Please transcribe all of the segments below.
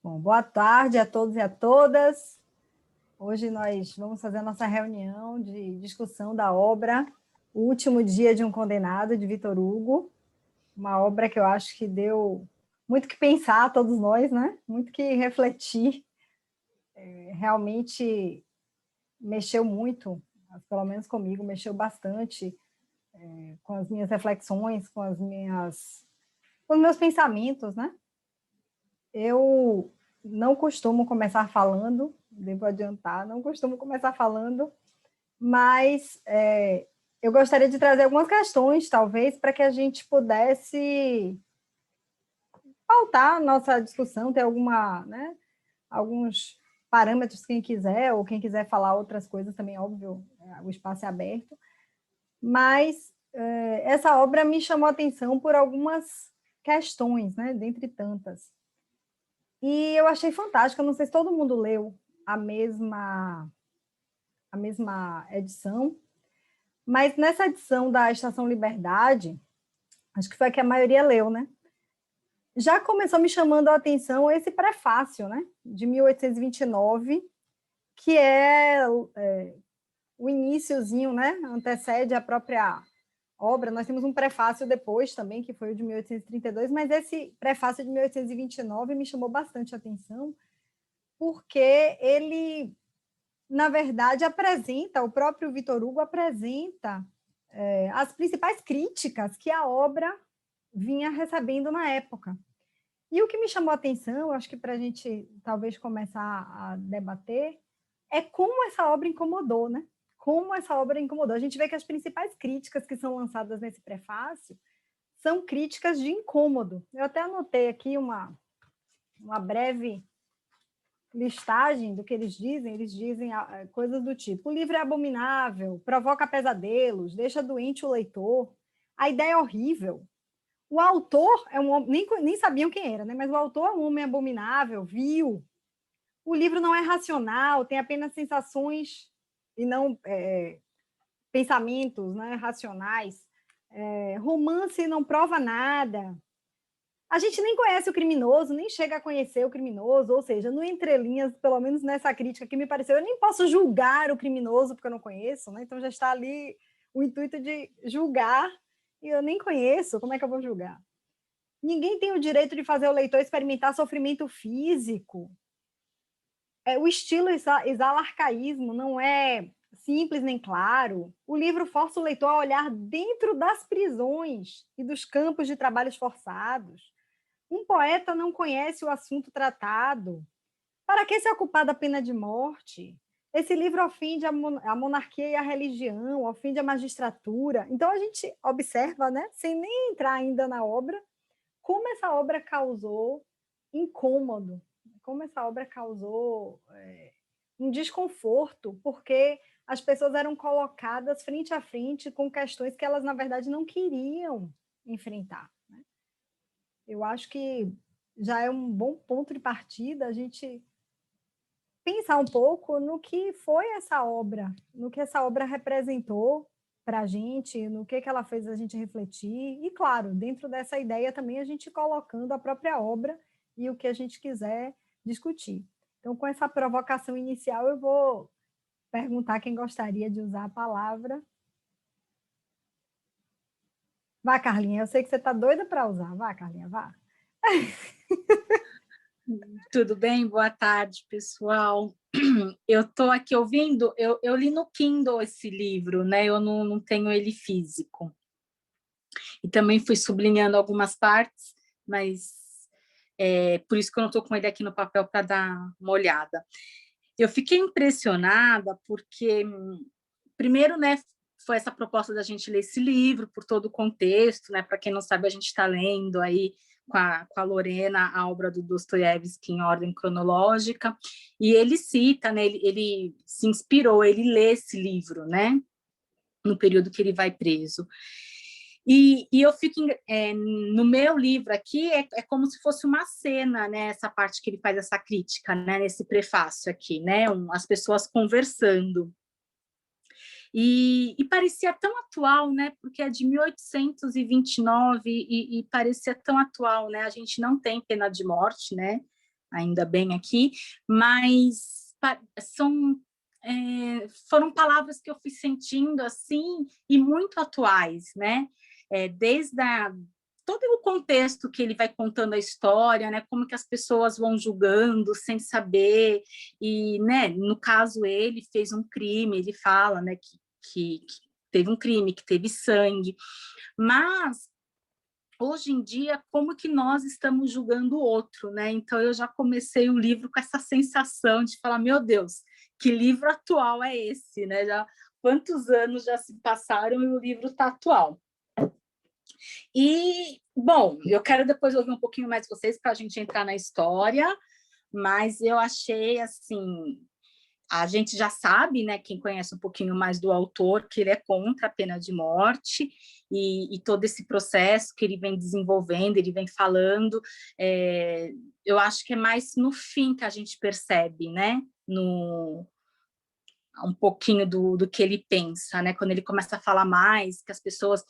Bom, boa tarde a todos e a todas. Hoje nós vamos fazer a nossa reunião de discussão da obra O Último Dia de um Condenado, de Victor Hugo, uma obra que eu acho que deu muito que pensar a todos nós, né? Muito que refletir. Realmente mexeu muito, pelo menos comigo, mexeu bastante com as minhas reflexões, com os meus pensamentos, né? Eu não costumo começar falando, devo adiantar, não costumo começar falando, mas eu gostaria de trazer algumas questões, talvez, para que a gente pudesse pautar a nossa discussão, ter alguns parâmetros, quem quiser, ou quem quiser falar outras coisas também, óbvio, o espaço é aberto, mas essa obra me chamou a atenção por algumas questões, né, dentre tantas. E eu achei fantástico, eu não sei se todo mundo leu a mesma edição, mas nessa edição da Estação Liberdade, acho que foi a que a maioria leu, né? Já começou me chamando a atenção esse prefácio, né? De 1829, que é o iniciozinho, né? Antecede a própria obra. Nós temos um prefácio depois também, que foi o de 1832, mas esse prefácio de 1829 me chamou bastante a atenção, porque ele, na verdade, o próprio Victor Hugo apresenta as principais críticas que a obra vinha recebendo na época. E o que me chamou a atenção, acho que para a gente talvez começar a debater, é como essa obra incomodou, né? Como essa obra incomodou. A gente vê que as principais críticas que são lançadas nesse prefácio são críticas de incômodo. Eu até anotei aqui uma breve listagem do que eles dizem coisas do tipo: o livro é abominável, provoca pesadelos, deixa doente o leitor, a ideia é horrível, o autor é um homem, nem sabiam quem era, né? Mas o autor é um homem abominável, vil, o livro não é racional, tem apenas sensações e não pensamentos, né, racionais, romance não prova nada. A gente nem conhece o criminoso, nem chega a conhecer o criminoso, ou seja, no entrelinhas, pelo menos nessa crítica que me pareceu, eu nem posso julgar o criminoso porque eu não conheço, né? Então já está ali o intuito de julgar e eu nem conheço, como é que eu vou julgar? Ninguém tem o direito de fazer o leitor experimentar sofrimento físico. O estilo exala arcaísmo, não é simples nem claro. O livro força o leitor a olhar dentro das prisões e dos campos de trabalhos forçados. Um poeta não conhece o assunto tratado. Para que se ocupar da pena de morte? Esse livro ofende a monarquia e a religião, ofende a magistratura. Então, a gente observa, né, sem nem entrar ainda na obra, como essa obra causou incômodo, como essa obra causou um desconforto, porque as pessoas eram colocadas frente a frente com questões que elas, na verdade, não queriam enfrentar. Eu acho que já é um bom ponto de partida a gente pensar um pouco no que foi essa obra, no que essa obra representou para a gente, no que ela fez a gente refletir, e, claro, dentro dessa ideia também a gente colocando a própria obra e o que a gente quiser discutir. Então, com essa provocação inicial, eu vou perguntar quem gostaria de usar a palavra. Vá, Carlinha, eu sei que você está doida para usar. Vá, Carlinha, vá. Tudo bem? Boa tarde, pessoal. Eu estou aqui ouvindo, eu li no Kindle esse livro, né? Eu não tenho ele físico. E também fui sublinhando algumas partes, mas por isso que eu não estou com ele aqui no papel para dar uma olhada. Eu fiquei impressionada porque, primeiro, né, foi essa proposta da gente ler esse livro, por todo o contexto, né? Para quem não sabe, a gente está lendo aí com a Lorena a obra do Dostoiévski em ordem cronológica, e ele cita, né, ele se inspirou, ele lê esse livro, né, no período que ele vai preso. E eu fico, no meu livro aqui, é como se fosse uma cena, né, essa parte que ele faz essa crítica, né, nesse prefácio aqui, né, as pessoas conversando. E parecia tão atual, né? Porque é de 1829 e parecia tão atual, né? A gente não tem pena de morte, né? ainda bem aqui, mas foram palavras que eu fui sentindo assim e muito atuais, né? Desde todo o contexto que ele vai contando a história, né? Como que as pessoas vão julgando sem saber, e, né? No caso, ele fez um crime, ele fala, né? Que teve um crime, que teve sangue, mas hoje em dia, como que nós estamos julgando o outro, né? Então, eu já comecei o livro com essa sensação de falar, meu Deus, que livro atual é esse, né? Quantos anos já se passaram e o livro está atual. E, bom, eu quero depois ouvir um pouquinho mais de vocês para a gente entrar na história, mas eu achei, assim, a gente já sabe, né, quem conhece um pouquinho mais do autor, que ele é contra a pena de morte, e todo esse processo que ele vem desenvolvendo, ele vem falando, eu acho que é mais no fim que a gente percebe, né, um pouquinho do que ele pensa, né, quando ele começa a falar mais, que as pessoas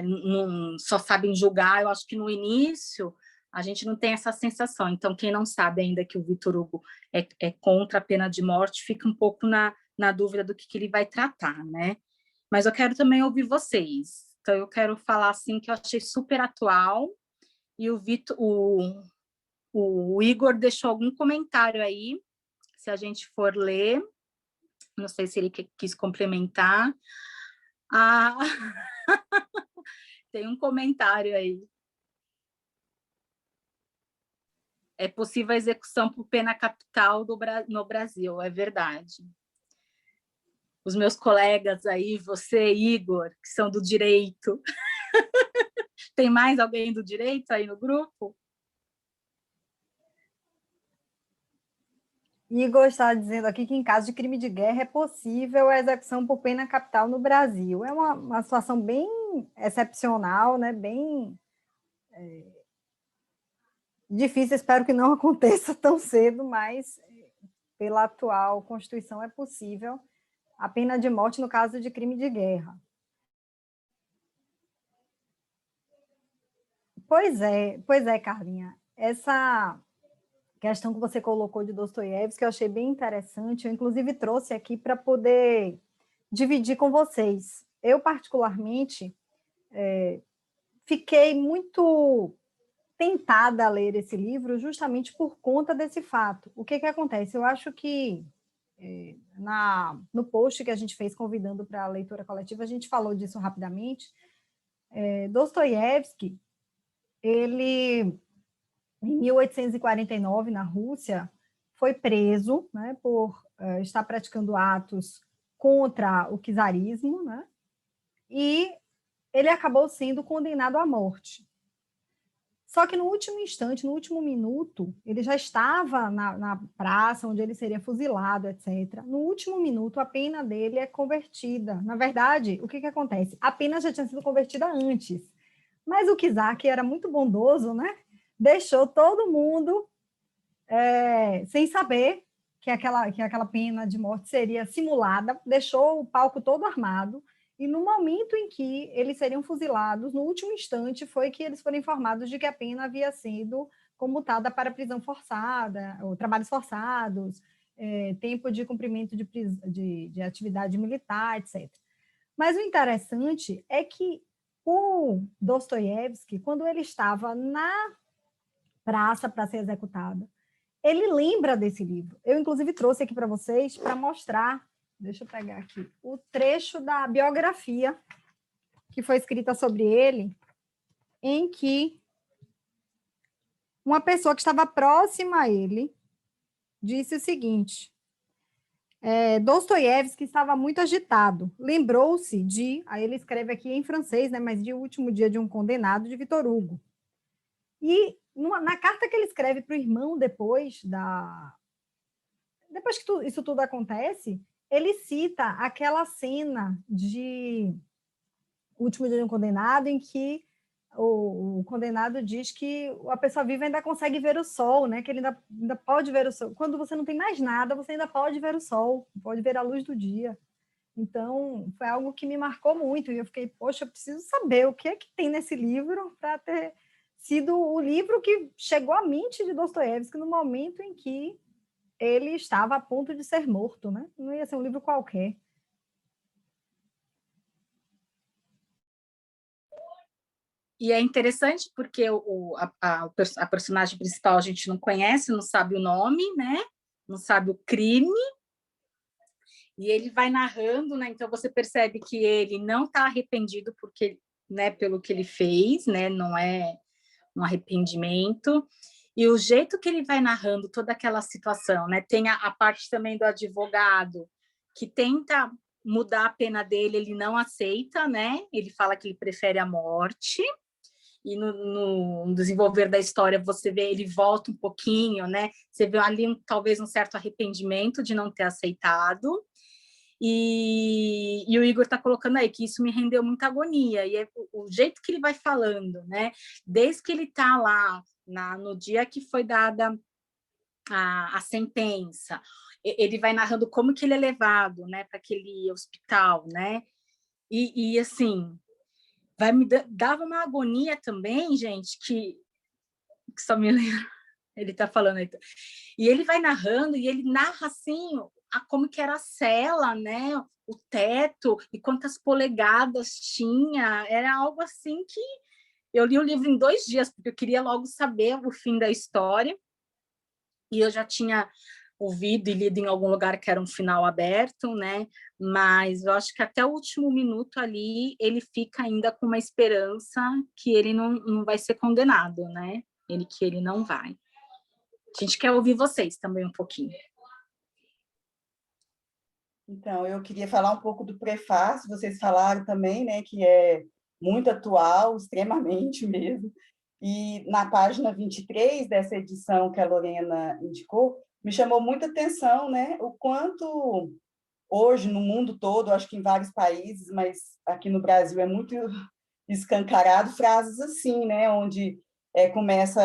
não só sabem julgar. Eu acho que no início a gente não tem essa sensação. Então, quem não sabe ainda que o Victor Hugo é contra a pena de morte, fica um pouco na dúvida do que ele vai tratar, né? Mas eu quero também ouvir vocês. Então, eu quero falar assim que eu achei super atual, e o Igor deixou algum comentário aí, se a gente for ler. Não sei se ele quis complementar. Ah, tem um comentário aí. É possível a execução por pena capital no Brasil, é verdade. Os meus colegas aí, você, Igor, que são do direito. Tem mais alguém do direito aí no grupo? Igor está dizendo aqui que, em caso de crime de guerra, é possível a execução por pena capital no Brasil. É uma situação bem excepcional, né? Bem difícil, espero que não aconteça tão cedo, mas pela atual Constituição é possível a pena de morte no caso de crime de guerra. Pois é, Carlinha. Essa questão que você colocou de Dostoiévski, eu achei bem interessante, eu inclusive trouxe aqui para poder dividir com vocês. Eu, particularmente, fiquei muito tentada a ler esse livro justamente por conta desse fato. O que acontece? Eu acho que no post que a gente fez convidando para a leitura coletiva, a gente falou disso rapidamente. Dostoiévski, ele, em 1849, na Rússia, foi preso, né, por estar praticando atos contra o czarismo, né, e ele acabou sendo condenado à morte. Só que no último instante, no último minuto, ele já estava na praça onde ele seria fuzilado, etc. No último minuto, a pena dele é convertida. Na verdade, o que acontece? A pena já tinha sido convertida antes. Mas o czar, que era muito bondoso, né, deixou todo mundo sem saber que aquela pena de morte seria simulada, deixou o palco todo armado, e no momento em que eles seriam fuzilados, no último instante, foi que eles foram informados de que a pena havia sido comutada para prisão forçada, ou trabalhos forçados, tempo de cumprimento de atividade militar, etc. Mas o interessante é que o Dostoiévski, quando ele estava na praça para ser executado, ele lembra desse livro. Eu, inclusive, trouxe aqui para vocês para mostrar, deixa eu pegar aqui, o trecho da biografia que foi escrita sobre ele, em que uma pessoa que estava próxima a ele disse o seguinte: Dostoiévski estava muito agitado, lembrou-se de, aí ele escreve aqui em francês, né, mas de O Último Dia de um Condenado, de Victor Hugo. E na carta que ele escreve para o irmão depois que isso tudo acontece, ele cita aquela cena de O Último Dia de um Condenado, em que o condenado diz que a pessoa viva ainda consegue ver o sol, né? Que ele ainda pode ver o sol. Quando você não tem mais nada, você ainda pode ver o sol, pode ver a luz do dia. Então, foi algo que me marcou muito, e eu fiquei, poxa, eu preciso saber o que é que tem nesse livro para ter sido o livro que chegou à mente de Dostoiévski no momento em que ele estava a ponto de ser morto, né? Não ia ser um livro qualquer. E é interessante porque a personagem principal a gente não conhece, não sabe o nome, né? Não sabe o crime, e ele vai narrando, né? Então você percebe que ele não está arrependido porque, né, pelo que ele fez, né? Não é um arrependimento. E o jeito que ele vai narrando toda aquela situação, né? Tem a parte também do advogado que tenta mudar a pena dele, ele não aceita, né? Ele fala que ele prefere a morte. E no desenvolver da história você vê ele volta um pouquinho, né? Você vê ali talvez um certo arrependimento de não ter aceitado. E o Igor está colocando aí que isso me rendeu muita agonia. E é o jeito que ele vai falando, né? Desde que ele está lá no dia que foi dada a sentença, ele vai narrando como que ele é levado, né, para aquele hospital, né? E assim, dava uma agonia também, gente, que só me lembro, ele está falando aí. E ele vai narrando, e ele narra assim, como que era a cela, né? O teto, e quantas polegadas tinha. Era algo assim que eu li o livro em 2 dias, porque eu queria logo saber o fim da história. E eu já tinha ouvido e lido em algum lugar que era um final aberto, né? Mas eu acho que até o último minuto ali ele fica ainda com uma esperança que ele não vai ser condenado, né? Que ele não vai. A gente quer ouvir vocês também um pouquinho. Então, eu queria falar um pouco do prefácio, vocês falaram também, né, que é muito atual, extremamente mesmo. E na página 23 dessa edição que a Lorena indicou, me chamou muita atenção, né, o quanto hoje no mundo todo, acho que em vários países, mas aqui no Brasil é muito escancarado, frases assim, né, onde começa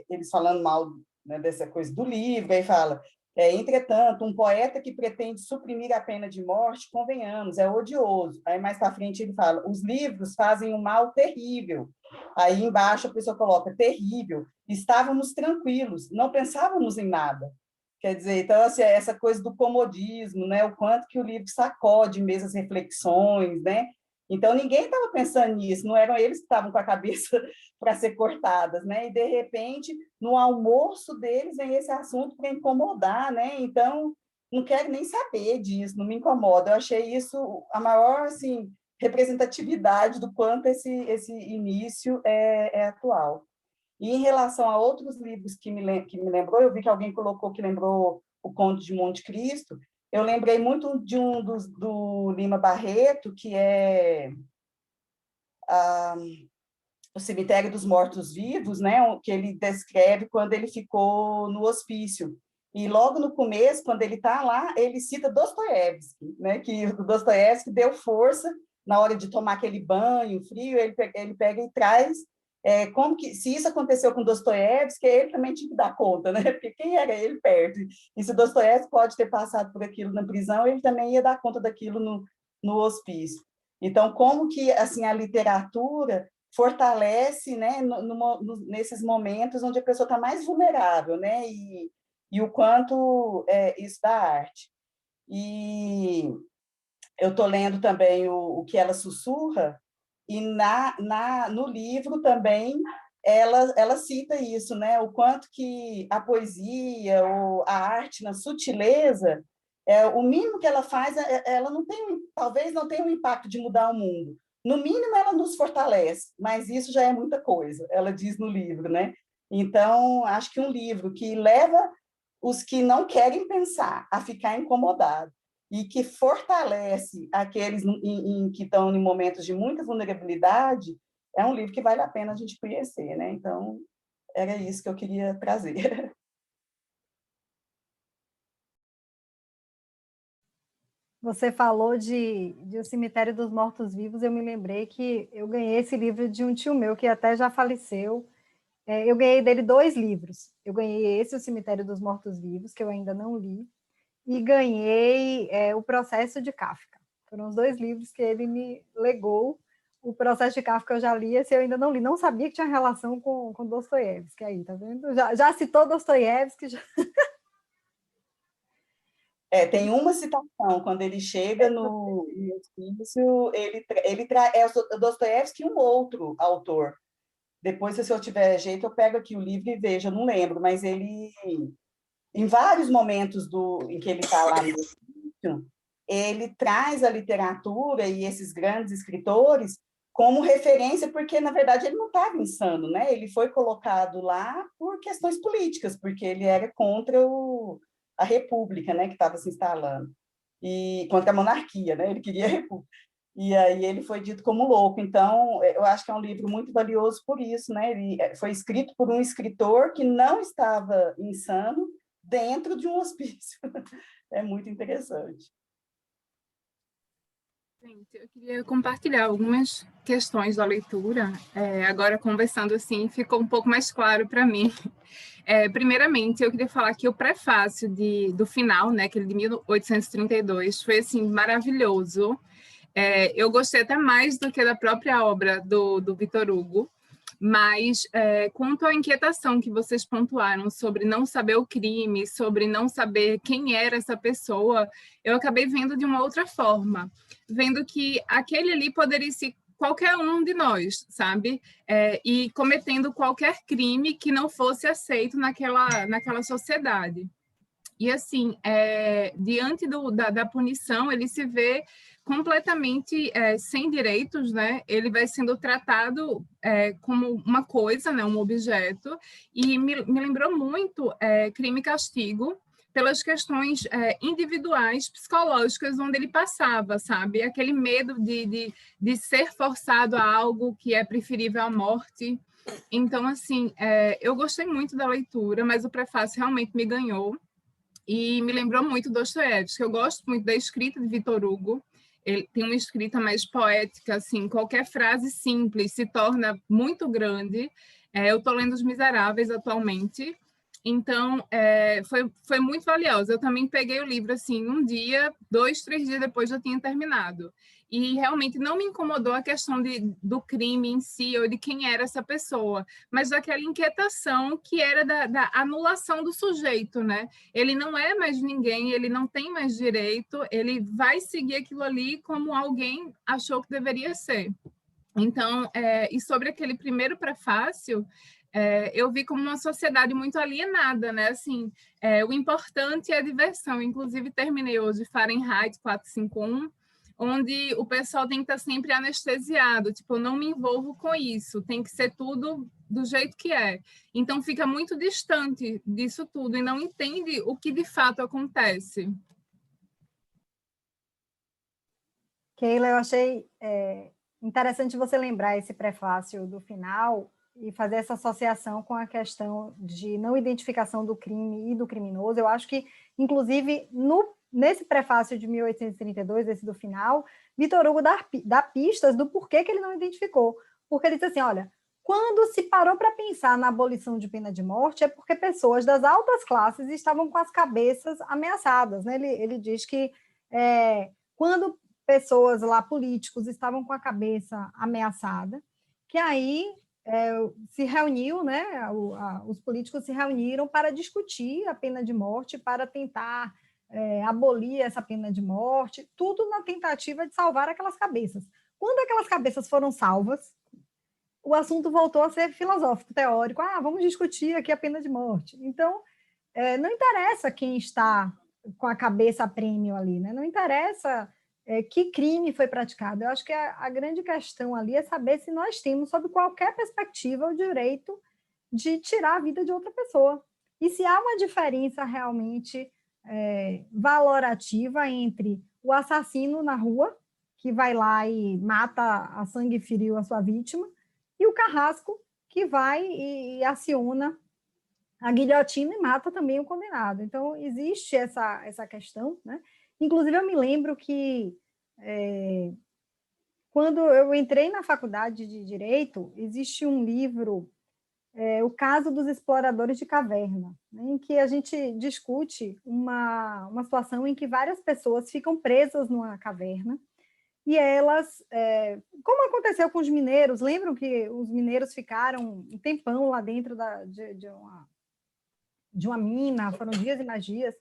eles falando mal, né, dessa coisa do livro, aí fala, entretanto, um poeta que pretende suprimir a pena de morte, convenhamos, é odioso. Aí mais para frente ele fala, os livros fazem um mal terrível. Aí embaixo a pessoa coloca, terrível, estávamos tranquilos, não pensávamos em nada. Quer dizer, então, assim, essa coisa do comodismo, né? O quanto que o livro sacode mesmo as reflexões, né? Então, ninguém estava pensando nisso, não eram eles que estavam com a cabeça para ser cortadas, né? E, de repente, no almoço deles vem esse assunto para incomodar, né? Então, não quero nem saber disso, não me incomoda. Eu achei isso a maior, assim, representatividade do quanto esse início é atual. E em relação a outros livros que me lembrou, eu vi que alguém colocou que lembrou O Conde de Monte Cristo, eu lembrei muito de um do Lima Barreto, que é O Cemitério dos Mortos-Vivos, né, que ele descreve quando ele ficou no hospício. E logo no começo, quando ele está lá, ele cita Dostoiévski, né, que o Dostoiévski deu força na hora de tomar aquele banho frio, ele pega e traz como que, se isso aconteceu com Dostoiévski, ele também tinha que dar conta, né? Porque quem era ele perto? E se Dostoiévski pode ter passado por aquilo na prisão, ele também ia dar conta daquilo no hospício. Então, como que assim a literatura fortalece, né, nesses momentos onde a pessoa está mais vulnerável, né? E o quanto isso da arte. E eu estou lendo também o que ela sussurra, e no livro também ela cita isso, né? O quanto que a poesia ou a arte na sutileza, o mínimo que ela faz, ela não tem, talvez não tenha um impacto de mudar o mundo. No mínimo, ela nos fortalece, mas isso já é muita coisa, ela diz no livro, né? Então, acho que um livro que leva os que não querem pensar a ficar incomodados, e que fortalece aqueles que estão em momentos de muita vulnerabilidade, é um livro que vale a pena a gente conhecer, né? Então, era isso que eu queria trazer. Você falou de O Cemitério dos Mortos-Vivos, eu me lembrei que eu ganhei esse livro de um tio meu, que até já faleceu. Eu ganhei dele 2 livros. Eu ganhei esse, O Cemitério dos Mortos-Vivos, que eu ainda não li, e ganhei O Processo de Kafka. Foram os 2 livros que ele me legou. O Processo de Kafka eu já li, esse eu ainda não li, não sabia que tinha relação com Dostoiévski, aí, tá vendo? Já citou Dostoiévski, já... Tem uma citação, quando ele chega no hospício, o Dostoiévski e um outro autor. Depois, se eu tiver jeito, eu pego aqui o livro e vejo, eu não lembro, mas ele, em vários momentos em que ele está lá no hospício, ele traz a literatura e esses grandes escritores como referência, porque, na verdade, ele não estava insano, né? Ele foi colocado lá por questões políticas, porque ele era contra a República, né, que estava se instalando, e contra a monarquia, né? Ele queria a República. E aí ele foi dito como louco. Então, eu acho que é um livro muito valioso por isso, né? Ele foi escrito por um escritor que não estava insano dentro de um hospício. É muito interessante. Gente, eu queria compartilhar algumas questões da leitura. Agora, conversando assim, ficou um pouco mais claro para mim. Primeiramente, eu queria falar que o prefácio do final, né, aquele de 1832, foi assim, maravilhoso. Eu gostei até mais do que da própria obra do Victor Hugo, mas quanto à inquietação que vocês pontuaram sobre não saber o crime, sobre não saber quem era essa pessoa, eu acabei vendo de uma outra forma, vendo que aquele ali poderia ser qualquer um de nós, sabe? E cometendo qualquer crime que não fosse aceito naquela sociedade. E, assim, diante da punição, ele se vê completamente sem direitos, né? Ele vai sendo tratado como uma coisa, né? Um objeto, e me lembrou muito Crime e Castigo, pelas questões individuais, psicológicas, onde ele passava, sabe? Aquele medo de ser forçado a algo que é preferível à morte. Então, assim, eu gostei muito da leitura, mas o prefácio realmente me ganhou. E me lembrou muito Dostoiévski. Eu gosto muito da escrita de Victor Hugo. Ele tem uma escrita mais poética, assim, qualquer frase simples se torna muito grande. Eu estou lendo Os Miseráveis atualmente, então foi muito valioso. Eu também peguei o livro assim, um dia, 2, 3 dias depois eu tinha terminado. E realmente não me incomodou a questão do crime em si, ou de quem era essa pessoa, mas daquela inquietação que era da anulação do sujeito, né? Ele não é mais ninguém, ele não tem mais direito, ele vai seguir aquilo ali como alguém achou que deveria ser. Então, e sobre aquele primeiro prefácio, eu vi como uma sociedade muito alienada, né? Assim, o importante é a diversão. Inclusive, terminei hoje Fahrenheit 451, onde o pessoal tem que estar sempre anestesiado, tipo, eu não me envolvo com isso, tem que ser tudo do jeito que é. Então, fica muito distante disso tudo e não entende o que de fato acontece. Keila, eu achei interessante você lembrar esse prefácio do final e fazer essa associação com a questão de não identificação do crime e do criminoso. Eu acho que, inclusive, nesse prefácio de 1832, esse do final, Victor Hugo dá pistas do porquê que ele não identificou. Porque ele diz assim, olha, quando se parou para pensar na abolição de pena de morte, é porque pessoas das altas classes estavam com as cabeças ameaçadas, né? Ele diz que quando pessoas lá, políticos, estavam com a cabeça ameaçada, que aí se reuniu, né? Os políticos se reuniram para discutir a pena de morte, para tentar abolir essa pena de morte, tudo na tentativa de salvar aquelas cabeças. Quando aquelas cabeças foram salvas, o assunto voltou a ser filosófico, teórico. Vamos discutir aqui a pena de morte. Então, não interessa quem está com a cabeça a prêmio ali, né? Não interessa que crime foi praticado. Eu acho que a grande questão ali é saber se nós temos, sob qualquer perspectiva, o direito de tirar a vida de outra pessoa. E se há uma diferença realmente valorativa entre o assassino na rua, que vai lá e mata a sangue frio a sua vítima, e o carrasco, que vai e aciona a guilhotina e mata também o condenado. Então, existe essa questão, né? Inclusive, eu me lembro que, quando eu entrei na faculdade de Direito, existe um livro, O Caso dos Exploradores de Caverna, né, em que a gente discute uma situação em que várias pessoas ficam presas numa caverna, e elas, como aconteceu com os mineiros, lembram que os mineiros ficaram um tempão lá dentro de uma mina, foram dias e mais dias,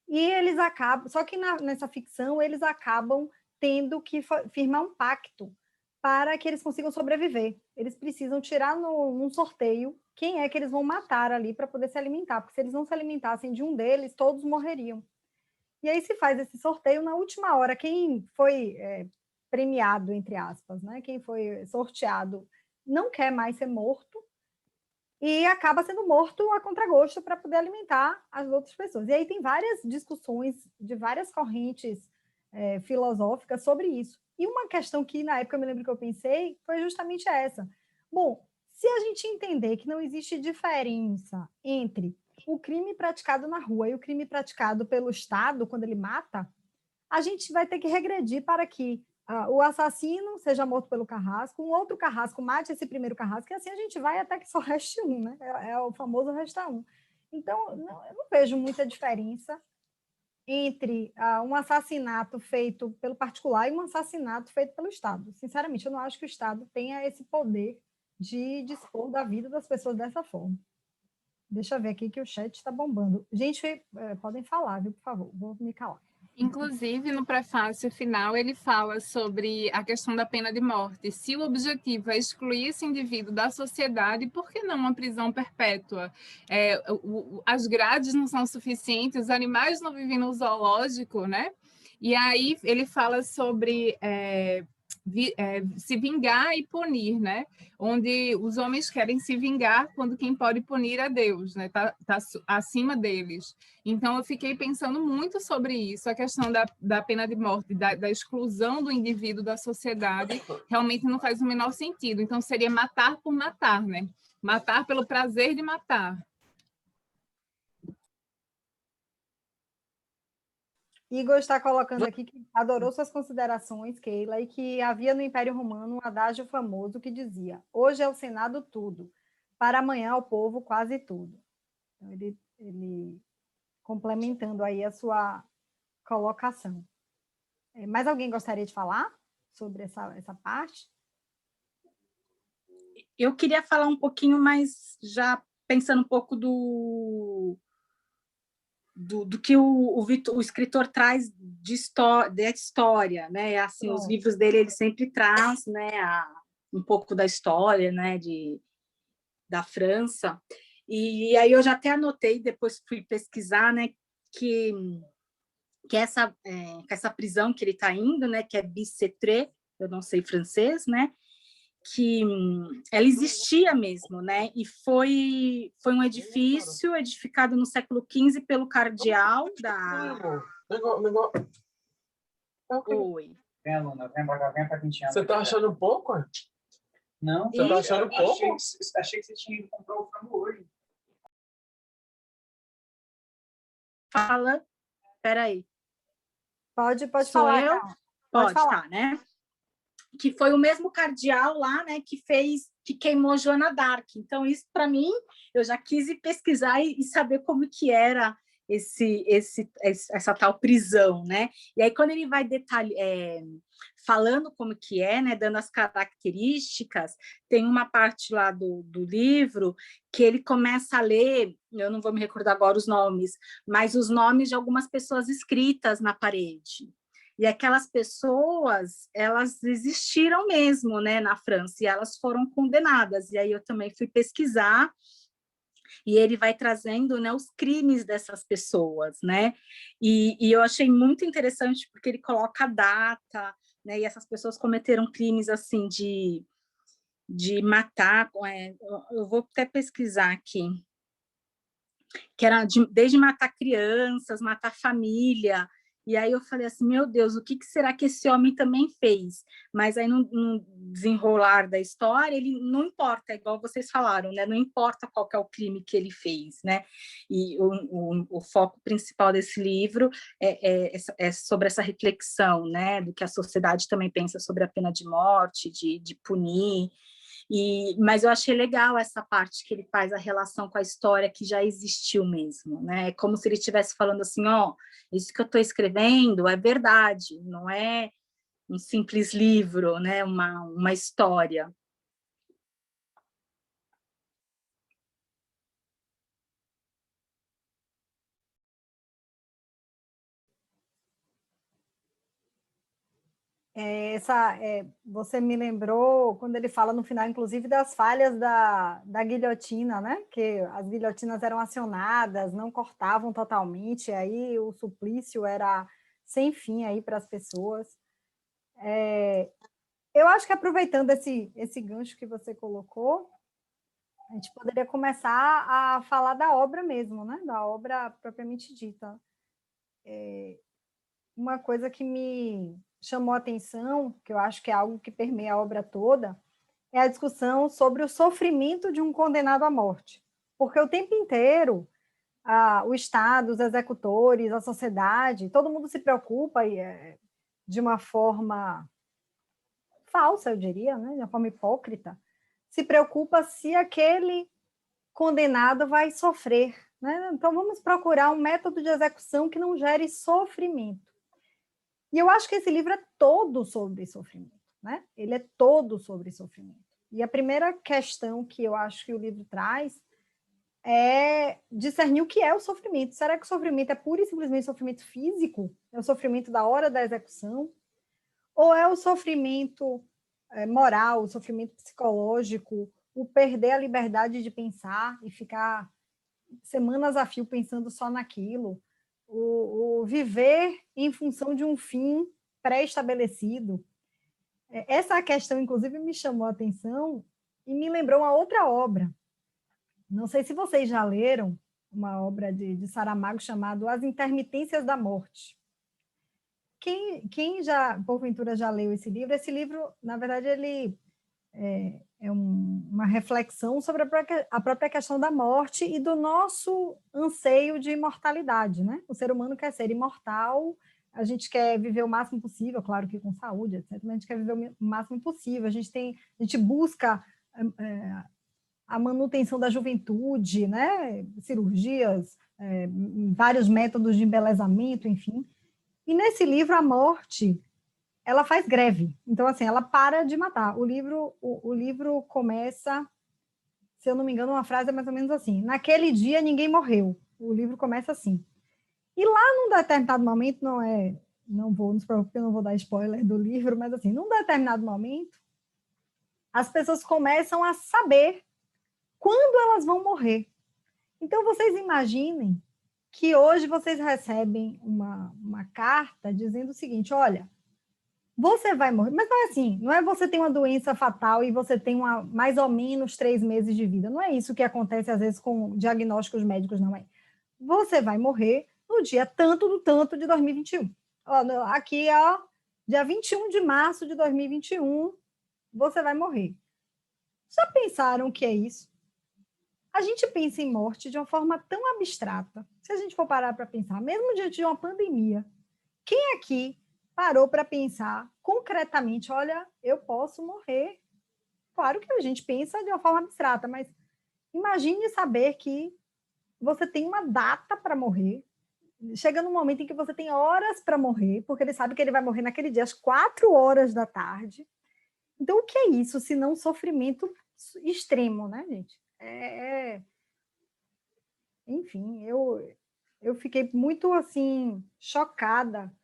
e eles acabam, só que nessa ficção eles acabam tendo que firmar um pacto para que eles consigam sobreviver. Eles precisam tirar num sorteio quem é que eles vão matar ali para poder se alimentar, porque se eles não se alimentassem de um deles, todos morreriam. E aí se faz esse sorteio na última hora, quem foi premiado, entre aspas, né? Quem foi sorteado não quer mais ser morto e acaba sendo morto a contragosto para poder alimentar as outras pessoas. E aí tem várias discussões de várias correntes filosóficas sobre isso. E uma questão que na época eu me lembro que eu pensei foi justamente essa. Bom, se a gente entender que não existe diferença entre o crime praticado na rua e o crime praticado pelo Estado, quando ele mata, a gente vai ter que regredir para que o assassino seja morto pelo carrasco, um outro carrasco mate esse primeiro carrasco, e assim a gente vai até que só reste um, né? É o famoso resta um. Então, eu não vejo muita diferença entre um assassinato feito pelo particular e um assassinato feito pelo Estado. Sinceramente, eu não acho que o Estado tenha esse poder de dispor da vida das pessoas dessa forma. Deixa eu ver aqui que o chat está bombando. Gente, podem falar, viu, por favor, vou me calar. Inclusive, no prefácio final, ele fala sobre a questão da pena de morte. Se o objetivo é excluir esse indivíduo da sociedade, por que não uma prisão perpétua? As grades não são suficientes, os animais não vivem no zoológico, né? E aí ele fala sobre se vingar e punir, né? Onde os homens querem se vingar quando quem pode punir é Deus, né? Tá acima deles. Então, eu fiquei pensando muito sobre isso, a questão da pena de morte, da exclusão do indivíduo da sociedade, realmente não faz o menor sentido. Então, seria matar por matar, né? Matar pelo prazer de matar. Igor está colocando aqui que adorou suas considerações, Keila, e que havia no Império Romano um adágio famoso que dizia: hoje é o Senado tudo, para amanhã o povo quase tudo. Então, ele complementando aí a sua colocação. Mais alguém gostaria de falar sobre essa parte? Eu queria falar um pouquinho mais, já pensando um pouco do que o escritor traz de história, né? Assim, os livros dele, ele sempre traz, né, um pouco da história, né, da França. E aí eu já até anotei, depois fui pesquisar, né, que essa prisão que ele está indo, né, que é Bicêtre, eu não sei francês, né, que ela existia mesmo, né? E foi um edifício edificado no século XV pelo cardeal da... Oi. Você tá achando pouco? Não, você tá achando pouco? Achei que você tinha ido comprar o frango hoje. Fala, peraí. Pode falar. Eu? Pode falar, né? Que foi o mesmo cardeal lá, né, que queimou Joana d'Arc. Então, isso, para mim, eu já quis ir pesquisar e saber como que era essa tal prisão, né? E aí, quando ele vai falando como que é, né, dando as características, tem uma parte lá do livro que ele começa a ler, eu não vou me recordar agora os nomes, mas os nomes de algumas pessoas escritas na parede. E aquelas pessoas, elas existiram mesmo, né, na França, e elas foram condenadas. E aí eu também fui pesquisar, e ele vai trazendo, né, os crimes dessas pessoas, né? E eu achei muito interessante, porque ele coloca a data, né, e essas pessoas cometeram crimes, assim, de matar, eu vou até pesquisar aqui, que era desde matar crianças, matar família. E aí eu falei assim, meu Deus, o que será que esse homem também fez? Mas aí no desenrolar da história, ele não importa, igual vocês falaram, né? Não importa qual que é o crime que ele fez, né? E o foco principal desse livro é sobre essa reflexão, né? Do que a sociedade também pensa sobre a pena de morte, de punir. Mas eu achei legal essa parte que ele faz a relação com a história que já existiu mesmo, né? É como se ele estivesse falando assim, ó, isso que eu estou escrevendo é verdade, não é um simples livro, né? Uma história. Você me lembrou, quando ele fala no final, inclusive, das falhas da guilhotina, né? Que as guilhotinas eram acionadas, não cortavam totalmente, aí o suplício era sem fim aí para as pessoas. Eu acho que, aproveitando esse gancho que você colocou, a gente poderia começar a falar da obra mesmo, né? Da obra propriamente dita. Uma coisa que me chamou a atenção, que eu acho que é algo que permeia a obra toda, é a discussão sobre o sofrimento de um condenado à morte. Porque o tempo inteiro, o Estado, os executores, a sociedade, todo mundo se preocupa de uma forma falsa, eu diria, né? De uma forma hipócrita, se preocupa se aquele condenado vai sofrer, né? Então, vamos procurar um método de execução que não gere sofrimento. E eu acho que esse livro é todo sobre sofrimento, né? Ele é todo sobre sofrimento. E a primeira questão que eu acho que o livro traz é discernir o que é o sofrimento. Será que o sofrimento é pura e simplesmente sofrimento físico? É o sofrimento da hora da execução? Ou é o sofrimento moral, o sofrimento psicológico, o perder a liberdade de pensar e ficar semanas a fio pensando só naquilo? O viver em função de um fim pré-estabelecido. Essa questão, inclusive, me chamou a atenção e me lembrou uma outra obra. Não sei se vocês já leram uma obra de Saramago chamada As Intermitências da Morte. Quem já, porventura, já leu esse livro, na verdade, ele uma reflexão sobre a própria questão da morte e do nosso anseio de imortalidade, né? O ser humano quer ser imortal, a gente quer viver o máximo possível, claro que com saúde, etc., mas a gente quer viver o máximo possível, a gente busca a manutenção da juventude, né? Cirurgias, vários métodos de embelezamento, enfim. E nesse livro, a morte, ela faz greve. Então, assim, ela para de matar. O livro começa, se eu não me engano, uma frase é mais ou menos assim: naquele dia ninguém morreu. O livro começa assim. E lá, num determinado momento, não vou nos preocupar, eu não vou dar spoiler do livro, mas assim, num determinado momento, as pessoas começam a saber quando elas vão morrer. Então, vocês imaginem que hoje vocês recebem uma carta dizendo o seguinte: olha, você vai morrer, mas não é assim, não é você tem uma doença fatal e você tem mais ou menos 3 meses de vida, não é isso que acontece às vezes com diagnósticos médicos, não é. Você vai morrer no dia tanto do tanto de 2021. Aqui, dia 21 de março de 2021, você vai morrer. Já pensaram o que é isso? A gente pensa em morte de uma forma tão abstrata. Se a gente for parar para pensar, mesmo diante de uma pandemia, quem aqui parou para pensar concretamente, olha, eu posso morrer? Claro que a gente pensa de uma forma abstrata, mas imagine saber que você tem uma data para morrer, chega num momento em que você tem horas para morrer, porque ele sabe que ele vai morrer naquele dia às 4 horas da tarde. Então, o que é isso, se não sofrimento extremo, né, gente? Enfim, eu fiquei muito, assim, chocada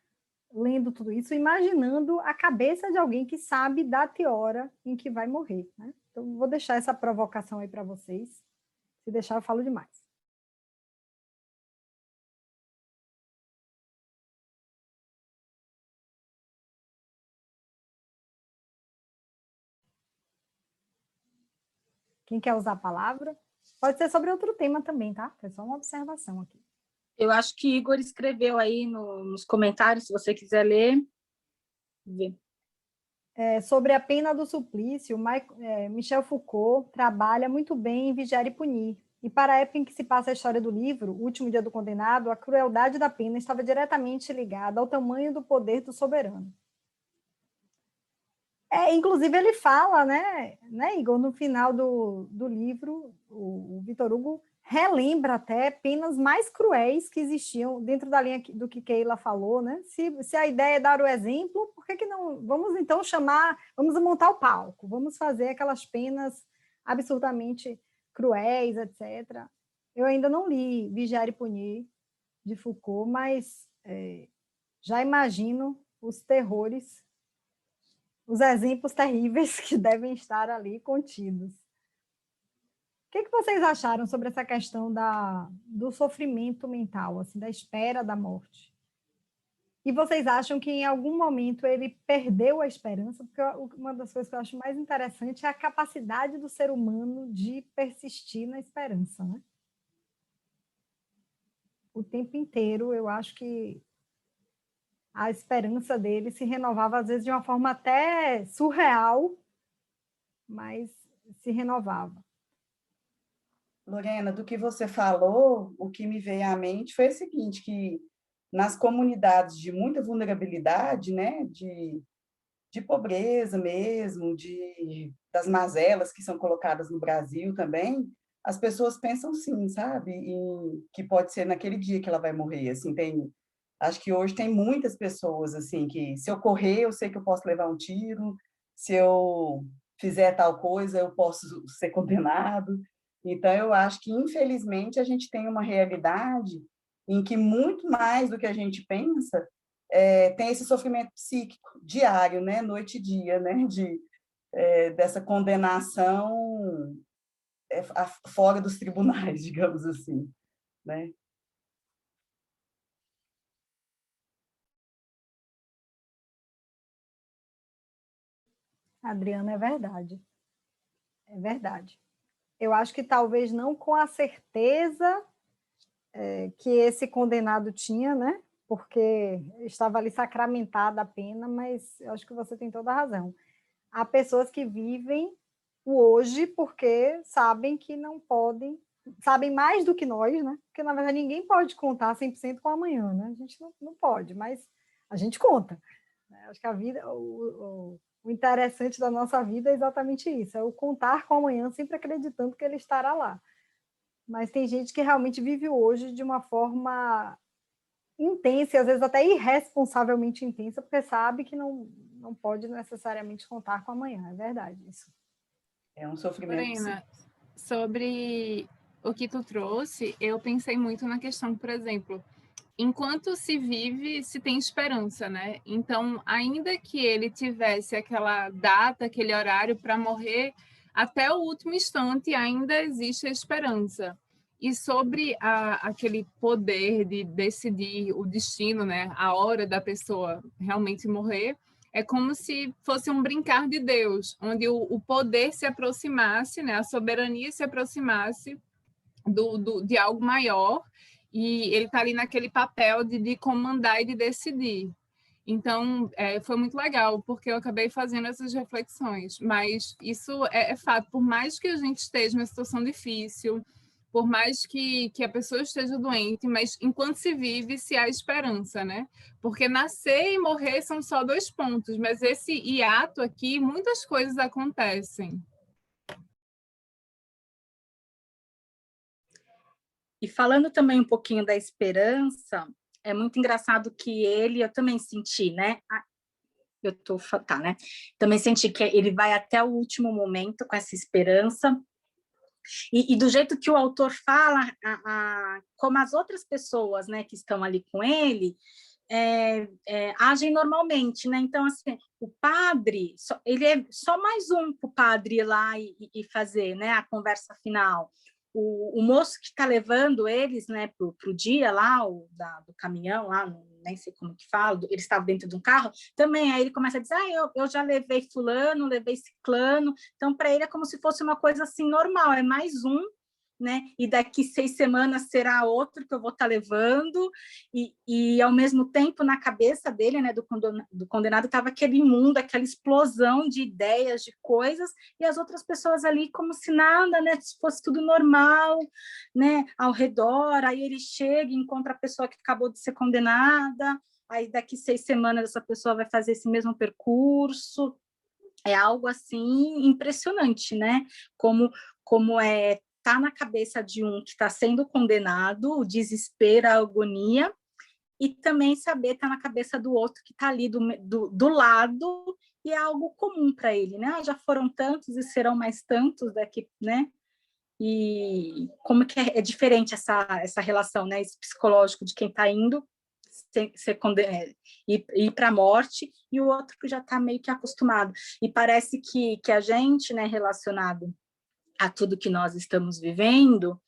lendo tudo isso, imaginando a cabeça de alguém que sabe data e hora em que vai morrer, né? Então, vou deixar essa provocação aí para vocês. Se deixar, eu falo demais. Quem quer usar a palavra? Pode ser sobre outro tema também, tá? É só uma observação aqui. Eu acho que Igor escreveu aí nos comentários, se você quiser ler. Vê. Sobre a pena do suplício, Michel Foucault trabalha muito bem em Vigiar e Punir. E para a época em que se passa a história do livro, O Último Dia do Condenado, a crueldade da pena estava diretamente ligada ao tamanho do poder do soberano. Inclusive, ele fala, né, Igor, no final do livro, o Victor Hugo relembra até penas mais cruéis que existiam dentro da linha do que Keila falou, né? Se a ideia é dar o exemplo, por que não? Vamos então vamos montar o palco, vamos fazer aquelas penas absurdamente cruéis, etc. Eu ainda não li Vigiar e Punir, de Foucault, mas já imagino os terrores, os exemplos terríveis que devem estar ali contidos. O que vocês acharam sobre essa questão do sofrimento mental, assim, da espera da morte? E vocês acham que em algum momento ele perdeu a esperança? Porque uma das coisas que eu acho mais interessante é a capacidade do ser humano de persistir na esperança, né? O tempo inteiro, eu acho que a esperança dele se renovava, às vezes, de uma forma até surreal, mas se renovava. Lorena, do que você falou, o que me veio à mente foi o seguinte, que nas comunidades de muita vulnerabilidade, né, de pobreza mesmo, das mazelas que são colocadas no Brasil também, as pessoas pensam sim, sabe, que pode ser naquele dia que ela vai morrer, assim, acho que hoje tem muitas pessoas, assim, que se eu correr, eu sei que eu posso levar um tiro, se eu fizer tal coisa, eu posso ser condenado. Então, eu acho que, infelizmente, a gente tem uma realidade em que, muito mais do que a gente pensa, tem esse sofrimento psíquico diário, né? Noite e dia, né? Dessa condenação fora dos tribunais, digamos assim, né? Adriana, é verdade. É verdade. Eu acho que talvez não com a certeza que esse condenado tinha, né? Porque estava ali sacramentada a pena, mas eu acho que você tem toda a razão. Há pessoas que vivem o hoje porque sabem que não podem, sabem mais do que nós, né? Porque, na verdade, ninguém pode contar 100% com o amanhã, né? A gente não pode, mas a gente conta. Né? Acho que a vida, o interessante da nossa vida é exatamente isso, é o contar com o amanhã, sempre acreditando que ele estará lá. Mas tem gente que realmente vive hoje de uma forma intensa, e às vezes até irresponsavelmente intensa, porque sabe que não pode necessariamente contar com amanhã, é verdade isso. É um sofrimento Lorena, sobre o que tu trouxe, eu pensei muito na questão, por exemplo, enquanto se vive, se tem esperança, né? Então, ainda que ele tivesse aquela data, aquele horário para morrer, até o último instante ainda existe a esperança. E sobre aquele poder de decidir o destino, né? A hora da pessoa realmente morrer, é como se fosse um brincar de Deus, onde o poder se aproximasse, né? A soberania se aproximasse de algo maior, e ele está ali naquele papel de comandar e de decidir. Então, foi muito legal, porque eu acabei fazendo essas reflexões, mas isso é fato, por mais que a gente esteja numa situação difícil, por mais que a pessoa esteja doente, mas enquanto se vive, se há esperança, né? Porque nascer e morrer são só 2 pontos, mas esse hiato aqui, muitas coisas acontecem. E falando também um pouquinho da esperança, é muito engraçado que eu também senti, né? Tá, né? Também senti que ele vai até o último momento com essa esperança. E do jeito que o autor fala, como as outras pessoas, né, que estão ali com ele, agem normalmente, né? Então, assim, o padre, ele é só mais um para o padre ir lá e fazer, né, a conversa final. O moço que está levando eles, né, para o dia lá, do caminhão lá, nem sei como que fala, ele estava dentro de um carro, também aí ele começa a dizer, eu já levei fulano, levei ciclano, então para ele é como se fosse uma coisa assim normal, é mais um, né? E daqui 6 semanas será outro que eu vou estar levando, e ao mesmo tempo na cabeça dele, né, do condenado, estava aquele mundo, aquela explosão de ideias, de coisas, e as outras pessoas ali como se nada, né, se fosse tudo normal, né, ao redor. Aí ele chega e encontra a pessoa que acabou de ser condenada, aí daqui 6 semanas essa pessoa vai fazer esse mesmo percurso. é algo assim impressionante, né? Como tá na cabeça de um que está sendo condenado, o desespero, a agonia, e também saber tá na cabeça do outro que está ali do lado, e é algo comum para ele, né? Já foram tantos e serão mais tantos daqui, né? E como que é diferente essa relação, né? Esse psicológico de quem está indo ir para a morte, e o outro que já está meio que acostumado. E parece que a gente, né, relacionado a tudo que nós estamos vivendo,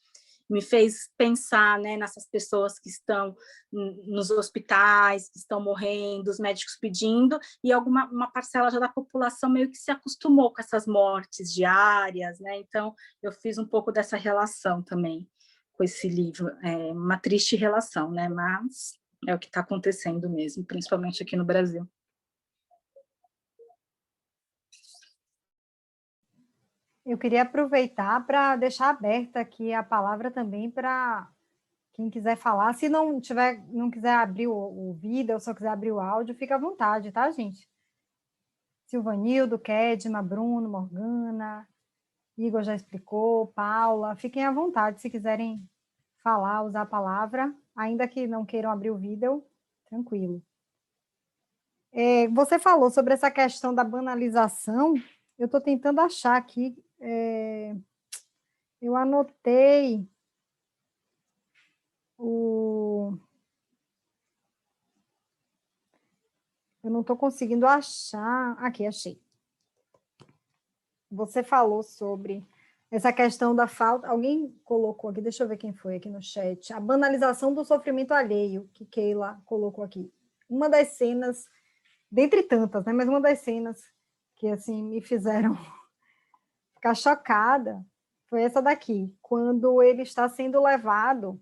me fez pensar, né, nessas pessoas que estão nos hospitais, que estão morrendo, os médicos pedindo, e uma parcela já da população meio que se acostumou com essas mortes diárias, né? Então, eu fiz um pouco dessa relação também com esse livro. É uma triste relação, né? Mas é o que está acontecendo mesmo, principalmente aqui no Brasil. Eu queria aproveitar para deixar aberta aqui a palavra também para quem quiser falar. Se não quiser abrir o vídeo, ou só quiser abrir o áudio, fica à vontade, tá, gente? Silvanildo, Kedma, Bruno, Morgana, Igor já explicou, Paula, fiquem à vontade se quiserem falar, usar a palavra, ainda que não queiram abrir o vídeo, tranquilo. Você falou sobre essa questão da banalização, eu estou tentando achar aqui, eu anotei eu não estou conseguindo achar, aqui, achei. Você falou sobre essa questão da falta, alguém colocou aqui, deixa eu ver quem foi aqui no chat, a banalização do sofrimento alheio, que Keila colocou aqui. Uma das cenas, dentre tantas, né, mas uma das cenas que, assim, me fizeram ficar chocada foi essa daqui, quando ele está sendo levado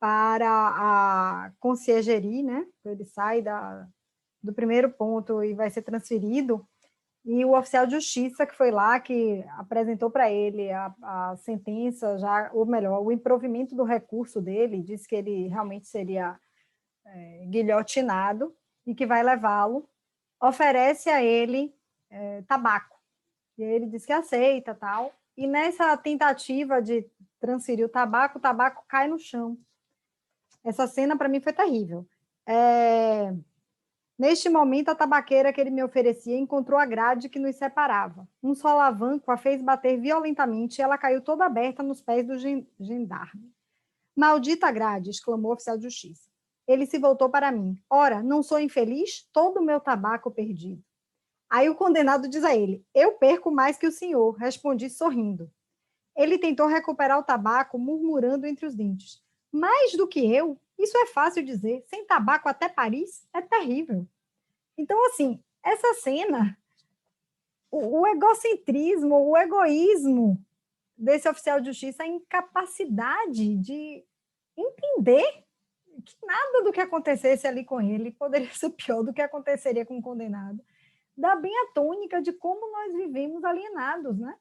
para a conciergerie, né, ele sai do primeiro ponto e vai ser transferido, e o oficial de justiça que foi lá, que apresentou para ele a sentença, já, ou melhor, o improvimento do recurso dele, disse que ele realmente seria guilhotinado e que vai levá-lo, oferece a ele tabaco. E ele diz que aceita, tal. E nessa tentativa de transferir o tabaco cai no chão. Essa cena, para mim, foi terrível. Neste momento, a tabaqueira que ele me oferecia encontrou a grade que nos separava. Um solavanco a fez bater violentamente e ela caiu toda aberta nos pés do gendarme. Maldita grade, exclamou o oficial de justiça. Ele se voltou para mim. Ora, não sou infeliz? Todo o meu tabaco perdido. Aí o condenado diz a ele, eu perco mais que o senhor, respondi sorrindo. Ele tentou recuperar o tabaco, murmurando entre os dentes. Mais do que eu? Isso é fácil dizer. Sem tabaco até Paris? É terrível. Então, assim, essa cena, o egocentrismo, o egoísmo desse oficial de justiça, a incapacidade de entender que nada do que acontecesse ali com ele poderia ser pior do que aconteceria com o condenado. Dá bem a tônica de como nós vivemos alienados, né?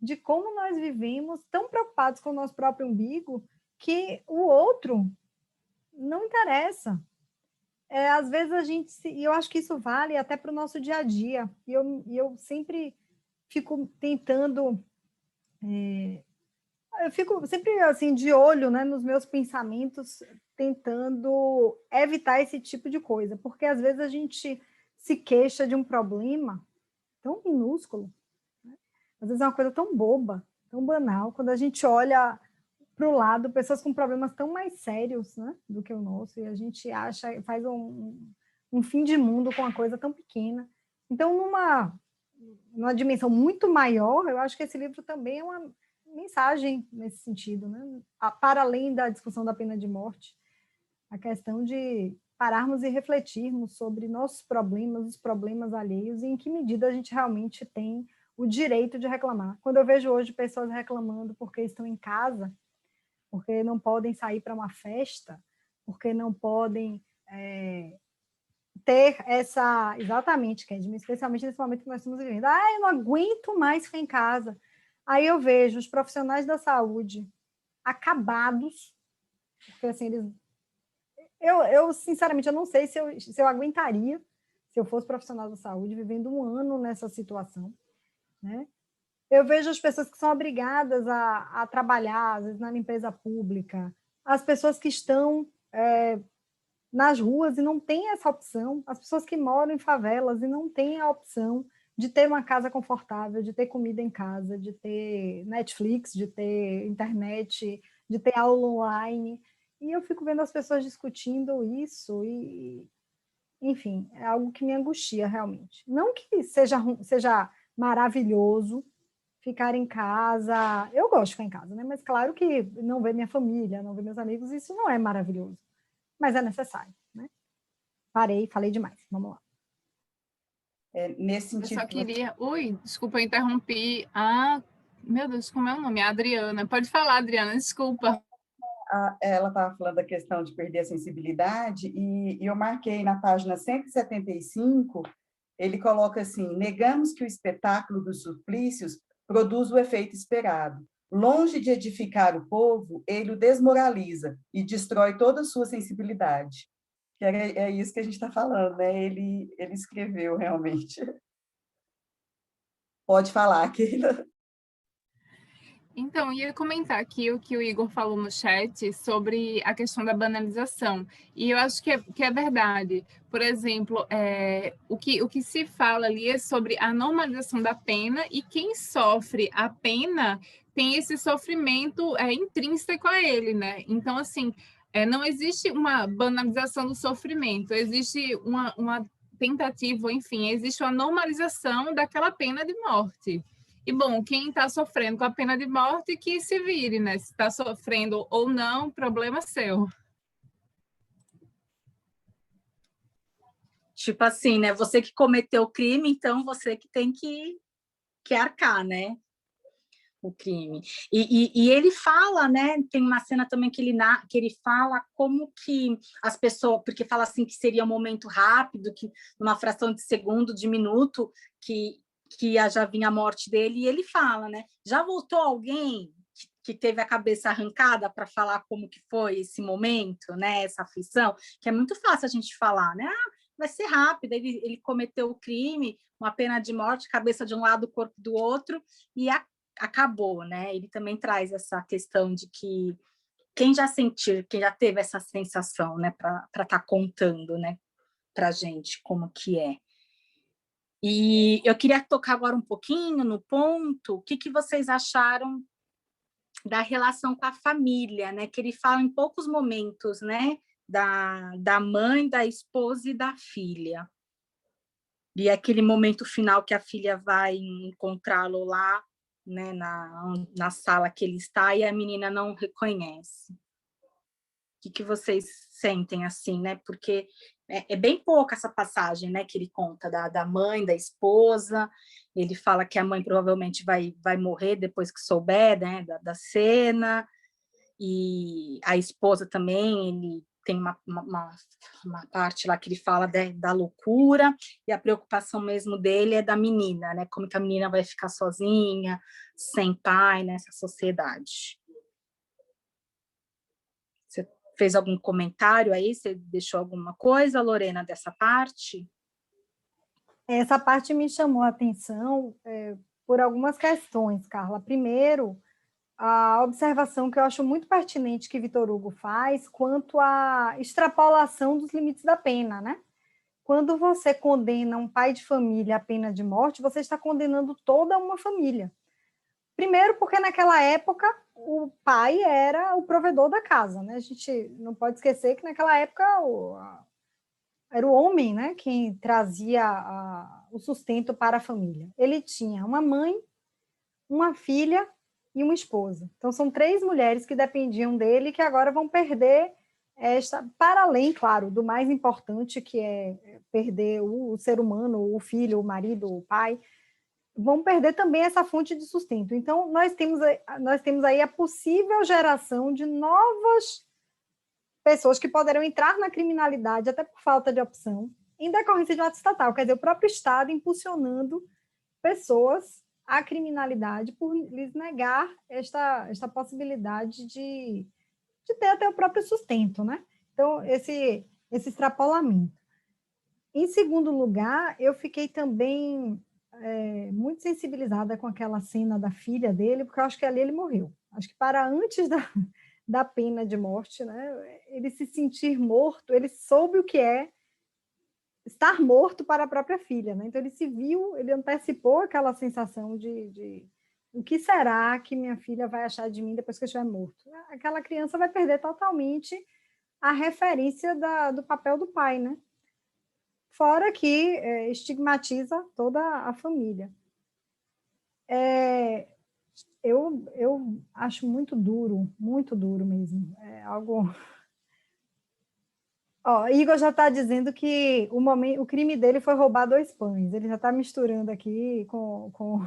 De como nós vivemos tão preocupados com o nosso próprio umbigo que o outro não interessa. Às vezes a gente, e eu acho que isso vale até para o nosso dia a dia, e eu sempre fico tentando, eu fico sempre assim de olho, né, nos meus pensamentos, tentando evitar esse tipo de coisa, porque às vezes a gente se queixa de um problema tão minúsculo, né? Às vezes é uma coisa tão boba, tão banal, quando a gente olha para o lado, pessoas com problemas tão mais sérios, né, do que o nosso, e a gente acha, faz um fim de mundo com uma coisa tão pequena. Então, numa dimensão muito maior, eu acho que esse livro também é uma mensagem nesse sentido, né, para além da discussão da pena de morte, a questão de pararmos e refletirmos sobre nossos problemas, os problemas alheios, e em que medida a gente realmente tem o direito de reclamar. Quando eu vejo hoje pessoas reclamando porque estão em casa, porque não podem sair para uma festa, porque não podem ter essa... Exatamente, Kedma, especialmente nesse momento que nós estamos vivendo. Eu não aguento mais ficar em casa. Aí eu vejo os profissionais da saúde acabados, porque assim, eles... Eu sinceramente, eu não sei se eu aguentaria se eu fosse profissional da saúde, vivendo um ano nessa situação, né? Eu vejo as pessoas que são obrigadas a trabalhar, às vezes, na limpeza pública, as pessoas que estão nas ruas e não têm essa opção, as pessoas que moram em favelas e não têm a opção de ter uma casa confortável, de ter comida em casa, de ter Netflix, de ter internet, de ter aula online. E eu fico vendo as pessoas discutindo isso e, enfim, é algo que me angustia realmente. Não que seja maravilhoso ficar em casa, eu gosto de ficar em casa, né? Mas claro que não ver minha família, não ver meus amigos, isso não é maravilhoso, mas é necessário, né? Falei demais, vamos lá. Nesse sentido... Eu só queria... Oi, desculpa, eu interrompi. Ah, meu Deus, como é o nome? A Adriana. Pode falar, Adriana, desculpa. Ela estava falando da questão de perder a sensibilidade, e eu marquei na página 175, ele coloca assim: negamos que o espetáculo dos suplícios produz o efeito esperado. Longe de edificar o povo, ele o desmoraliza e destrói toda a sua sensibilidade. É isso que a gente está falando, né? Ele escreveu realmente. Pode falar, Keila. Então, ia comentar aqui o que o Igor falou no chat sobre a questão da banalização. E eu acho que é verdade. Por exemplo, o que se fala ali é sobre a normalização da pena, e quem sofre a pena tem esse sofrimento intrínseco a ele, né? Então, assim, não existe uma banalização do sofrimento, existe uma tentativa, enfim, existe uma normalização daquela pena de morte. E, bom, quem está sofrendo com a pena de morte, que se vire, né? Se está sofrendo ou não, problema seu. Tipo assim, né? Você que cometeu o crime, então você que tem que arcar, né? O crime. E ele fala, né? Tem uma cena também que ele fala como que as pessoas... Porque fala assim que seria um momento rápido, que numa fração de segundo, de minuto, que já vinha a morte dele, e ele fala, né? Já voltou alguém que teve a cabeça arrancada para falar como que foi esse momento, né? Essa aflição, que é muito fácil a gente falar, né? Ah, vai ser rápido, ele cometeu o crime, uma pena de morte, cabeça de um lado, corpo do outro, e acabou, né? Ele também traz essa questão de que quem já teve essa sensação, né? Para estar contando, né? Para a gente como que é. E eu queria tocar agora um pouquinho no ponto, o que vocês acharam da relação com a família, né? Que ele fala em poucos momentos, né? Da mãe, da esposa e da filha. E aquele momento final que a filha vai encontrá-lo lá, né? Na sala que ele está, e a menina não reconhece. O que vocês sentem assim, né? Porque é bem pouca essa passagem, né, que ele conta da mãe, da esposa. Ele fala que a mãe provavelmente vai morrer depois que souber, né, da cena, e a esposa também. Ele tem uma parte lá que ele fala da loucura, e a preocupação mesmo dele é da menina, né, como que a menina vai ficar sozinha, sem pai, nessa sociedade. Fez algum comentário aí? Você deixou alguma coisa, Lorena, dessa parte? Essa parte me chamou a atenção por algumas questões, Carla. Primeiro, a observação que eu acho muito pertinente que Victor Hugo faz quanto à extrapolação dos limites da pena, né? Quando você condena um pai de família à pena de morte, você está condenando toda uma família. Primeiro, porque naquela época o pai era o provedor da casa, né? A gente não pode esquecer que naquela época era o homem, né, quem trazia o sustento para a família. Ele tinha uma mãe, uma filha e uma esposa. Então, são 3 mulheres que dependiam dele, que agora vão perder para além, claro, do mais importante, que é perder o ser humano, o filho, o marido, o pai, vão perder também essa fonte de sustento. Então, nós temos aí a possível geração de novas pessoas que poderão entrar na criminalidade, até por falta de opção, em decorrência de um ato estatal, quer dizer, o próprio Estado impulsionando pessoas à criminalidade por lhes negar esta possibilidade de ter até o próprio sustento, né? Então, esse extrapolamento. Em segundo lugar, eu fiquei também muito sensibilizada com aquela cena da filha dele, porque eu acho que ali ele morreu. Acho que para antes da pena de morte, né, ele se sentir morto, ele soube o que é estar morto para a própria filha, né? Então ele se viu, ele antecipou aquela sensação de o que será que minha filha vai achar de mim depois que eu estiver morto? Aquela criança vai perder totalmente a referência do papel do pai, né? Fora que estigmatiza toda a família. Eu acho muito duro mesmo. É algo... Igor já está dizendo que o crime dele foi roubar 2 pães. Ele já está misturando aqui com...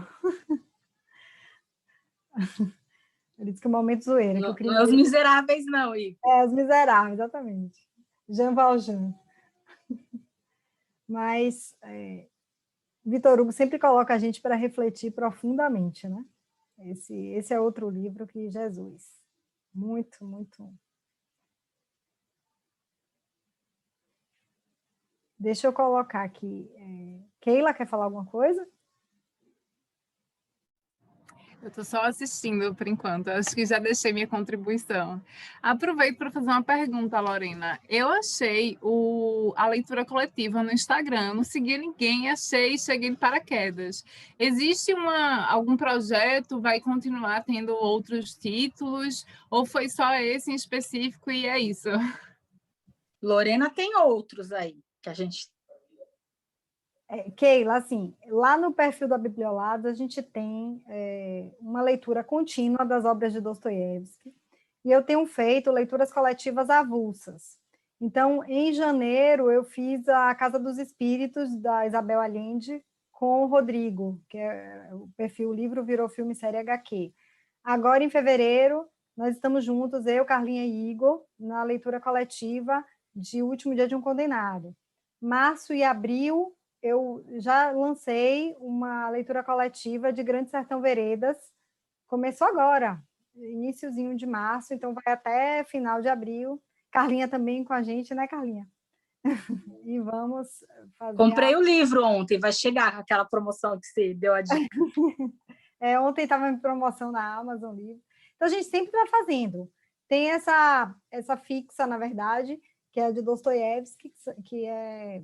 Ele disse que o momento zoeira. Não, que o crime não é Os dele... Miseráveis, não, Igor. Os Miseráveis, exatamente. Jean Valjean. Mas Vitor Hugo sempre coloca a gente para refletir profundamente, né? Esse é outro livro que Jesus. Muito, muito... Deixa eu colocar aqui. Keila, quer falar alguma coisa? Eu estou só assistindo por enquanto, acho que já deixei minha contribuição. Aproveito para fazer uma pergunta, Lorena. Eu achei a leitura coletiva no Instagram, não segui ninguém, cheguei de paraquedas. Existe algum projeto, vai continuar tendo outros títulos, ou foi só esse em específico e é isso? Lorena tem outros aí, que a gente... Keila, assim, lá no perfil da Bibliolado a gente tem uma leitura contínua das obras de Dostoiévski, e eu tenho feito leituras coletivas avulsas. Então, em janeiro, eu fiz a Casa dos Espíritos, da Isabel Allende, com o Rodrigo, que é o perfil Livro Virou Filme Série HQ. Agora, em fevereiro, nós estamos juntos, eu, Carlinha e Igor, na leitura coletiva de O Último Dia de um Condenado. Março e abril, eu já lancei uma leitura coletiva de Grande Sertão Veredas, começou agora, iniciozinho de março, então vai até final de abril. Carlinha também com a gente, né, Carlinha? E vamos fazer... Comprei o livro ontem, vai chegar aquela promoção que você deu a dica. Ontem estava em promoção na Amazon Livro. Então, a gente sempre está fazendo. Tem essa fixa, na verdade, que é a de Dostoiévski, que é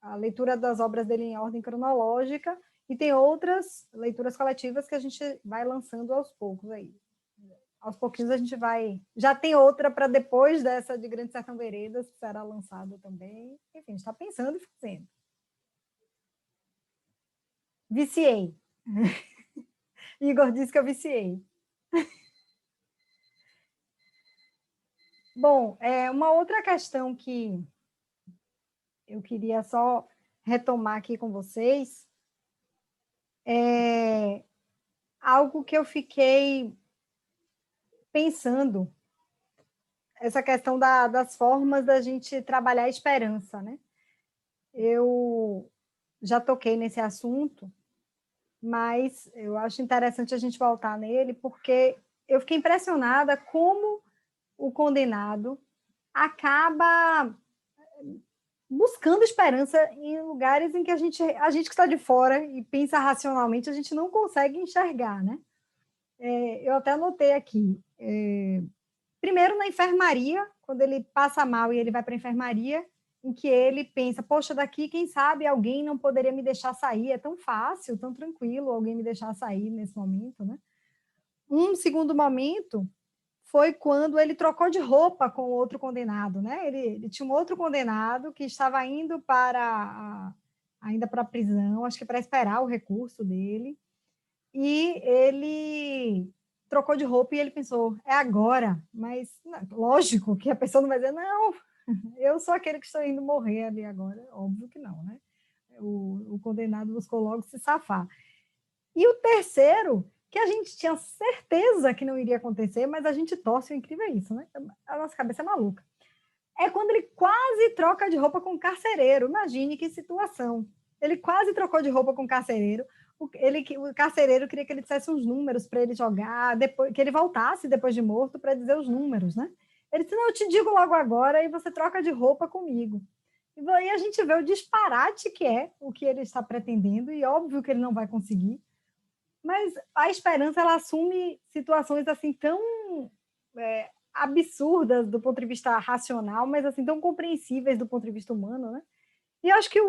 a leitura das obras dele em ordem cronológica, e tem outras leituras coletivas que a gente vai lançando aos poucos aí. Aos pouquinhos a gente vai... Já tem outra para depois dessa de Grande Sertão Veredas, que será lançada também. Enfim, a gente está pensando e fazendo. Viciei. Igor disse que eu viciei. Bom, uma outra questão que eu queria só retomar aqui com vocês é algo que eu fiquei pensando, essa questão das formas da gente trabalhar a esperança, né? Eu já toquei nesse assunto, mas eu acho interessante a gente voltar nele, porque eu fiquei impressionada como o condenado acaba buscando esperança em lugares em que a gente que está de fora e pensa racionalmente, a gente não consegue enxergar, né? Eu até anotei aqui. Primeiro, na enfermaria, quando ele passa mal e ele vai para a enfermaria, em que ele pensa, poxa, daqui, quem sabe alguém não poderia me deixar sair, é tão fácil, tão tranquilo alguém me deixar sair nesse momento, né? Um segundo momento foi quando ele trocou de roupa com outro condenado, né? Ele tinha um outro condenado que estava indo ainda para a prisão, acho que para esperar o recurso dele, e ele trocou de roupa e ele pensou, é agora, mas lógico que a pessoa não vai dizer, não, eu sou aquele que estou indo morrer ali agora, óbvio que não, né? O condenado buscou logo se safar. E o terceiro, que a gente tinha certeza que não iria acontecer, mas a gente torce, o incrível é isso, né? A nossa cabeça é maluca. É quando ele quase troca de roupa com o carcereiro. Imagine que situação. Ele quase trocou de roupa com o carcereiro. O carcereiro queria que ele dissesse uns números para ele jogar, depois, que ele voltasse depois de morto para dizer os números, né? Ele disse, não, eu te digo logo agora e você troca de roupa comigo. E aí a gente vê o disparate que é o que ele está pretendendo, e óbvio que ele não vai conseguir, mas a esperança, ela assume situações assim tão absurdas do ponto de vista racional, mas assim tão compreensíveis do ponto de vista humano, né? E eu acho que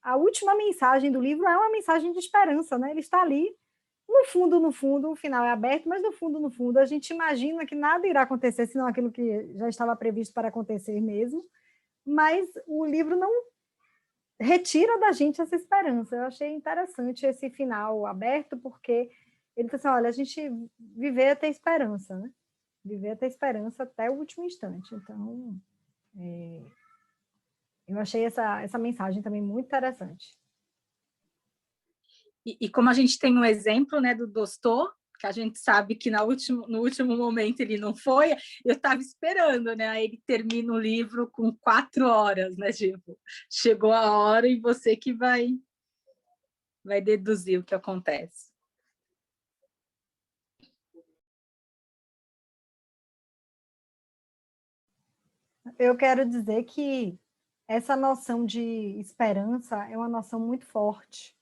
a última mensagem do livro é uma mensagem de esperança, né? Ele está ali, no fundo, o final é aberto, mas no fundo, a gente imagina que nada irá acontecer, senão aquilo que já estava previsto para acontecer mesmo, mas o livro não retira da gente essa esperança. Eu achei interessante esse final aberto, porque ele diz assim, olha, a gente viver é ter esperança, né? Viver é ter esperança até o último instante. Então, eu achei essa mensagem também muito interessante. E como a gente tem um exemplo, né, do Dostô, que a gente sabe que no último momento ele não foi, eu estava esperando, né? Aí ele termina o livro com 4 horas, né? Tipo, chegou a hora e você que vai deduzir o que acontece. Eu quero dizer que essa noção de esperança é uma noção muito forte.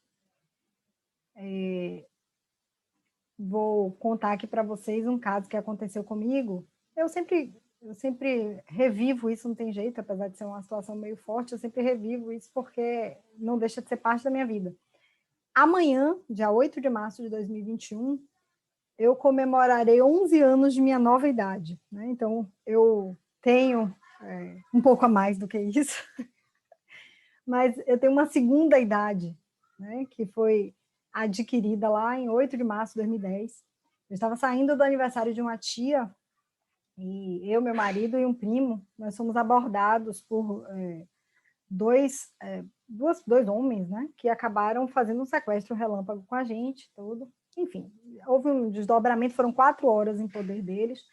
Vou contar aqui para vocês um caso que aconteceu comigo. Eu sempre revivo isso, não tem jeito, apesar de ser uma situação meio forte, eu sempre revivo isso porque não deixa de ser parte da minha vida. Amanhã, dia 8 de março de 2021, eu comemorarei 11 anos de minha nova idade, né? Então, eu tenho um pouco a mais do que isso, mas eu tenho uma segunda idade, né? Que foi adquirida lá em 8 de março de 2010. Eu estava saindo do aniversário de uma tia, e eu, meu marido e um primo, nós fomos abordados por dois homens, né, que acabaram fazendo um sequestro relâmpago com a gente, tudo. Enfim, houve um desdobramento, foram 4 horas em poder deles,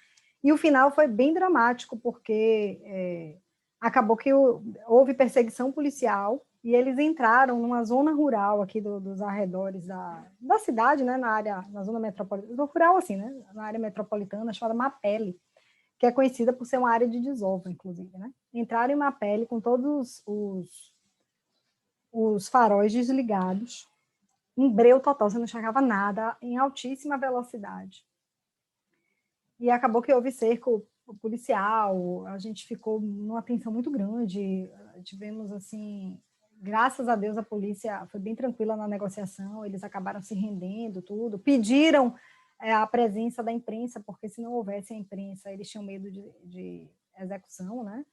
e o final foi bem dramático, porque acabou que houve perseguição policial, e eles entraram numa zona rural aqui dos arredores da cidade, né, na zona metropolitana, rural assim, né, na área metropolitana, chamada Mapele, que é conhecida por ser uma área de desova, inclusive, né? Entraram em Mapele com todos os faróis desligados, em breu total, você não enxergava nada, em altíssima velocidade. E acabou que houve cerco policial, a gente ficou numa tensão muito grande, tivemos, assim, graças a Deus a polícia foi bem tranquila na negociação, eles acabaram se rendendo, tudo, pediram a presença da imprensa, porque se não houvesse a imprensa, eles tinham medo de execução, né?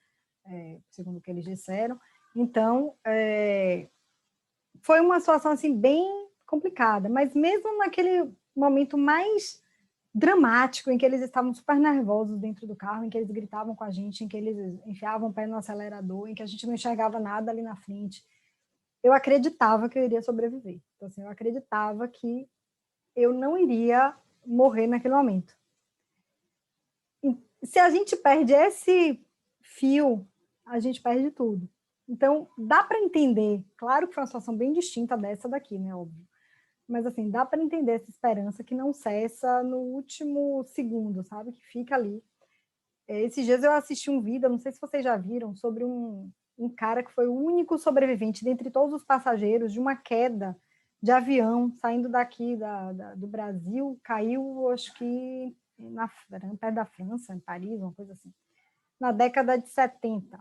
Segundo o que eles disseram. Então, foi uma situação assim, bem complicada, mas mesmo naquele momento mais dramático, em que eles estavam super nervosos dentro do carro, em que eles gritavam com a gente, em que eles enfiavam o pé no acelerador, em que a gente não enxergava nada ali na frente, eu acreditava que eu iria sobreviver. Então, assim, eu acreditava que eu não iria morrer naquele momento. E se a gente perde esse fio, a gente perde tudo. Então, dá para entender, claro que foi uma situação bem distinta dessa daqui, né, óbvio, mas assim, dá para entender essa esperança que não cessa no último segundo, sabe, que fica ali. Esses dias eu assisti um vídeo, não sei se vocês já viram, sobre um cara que foi o único sobrevivente dentre todos os passageiros de uma queda de avião, saindo daqui do Brasil, caiu, acho que perto da França, em Paris, uma coisa assim, na década de 70.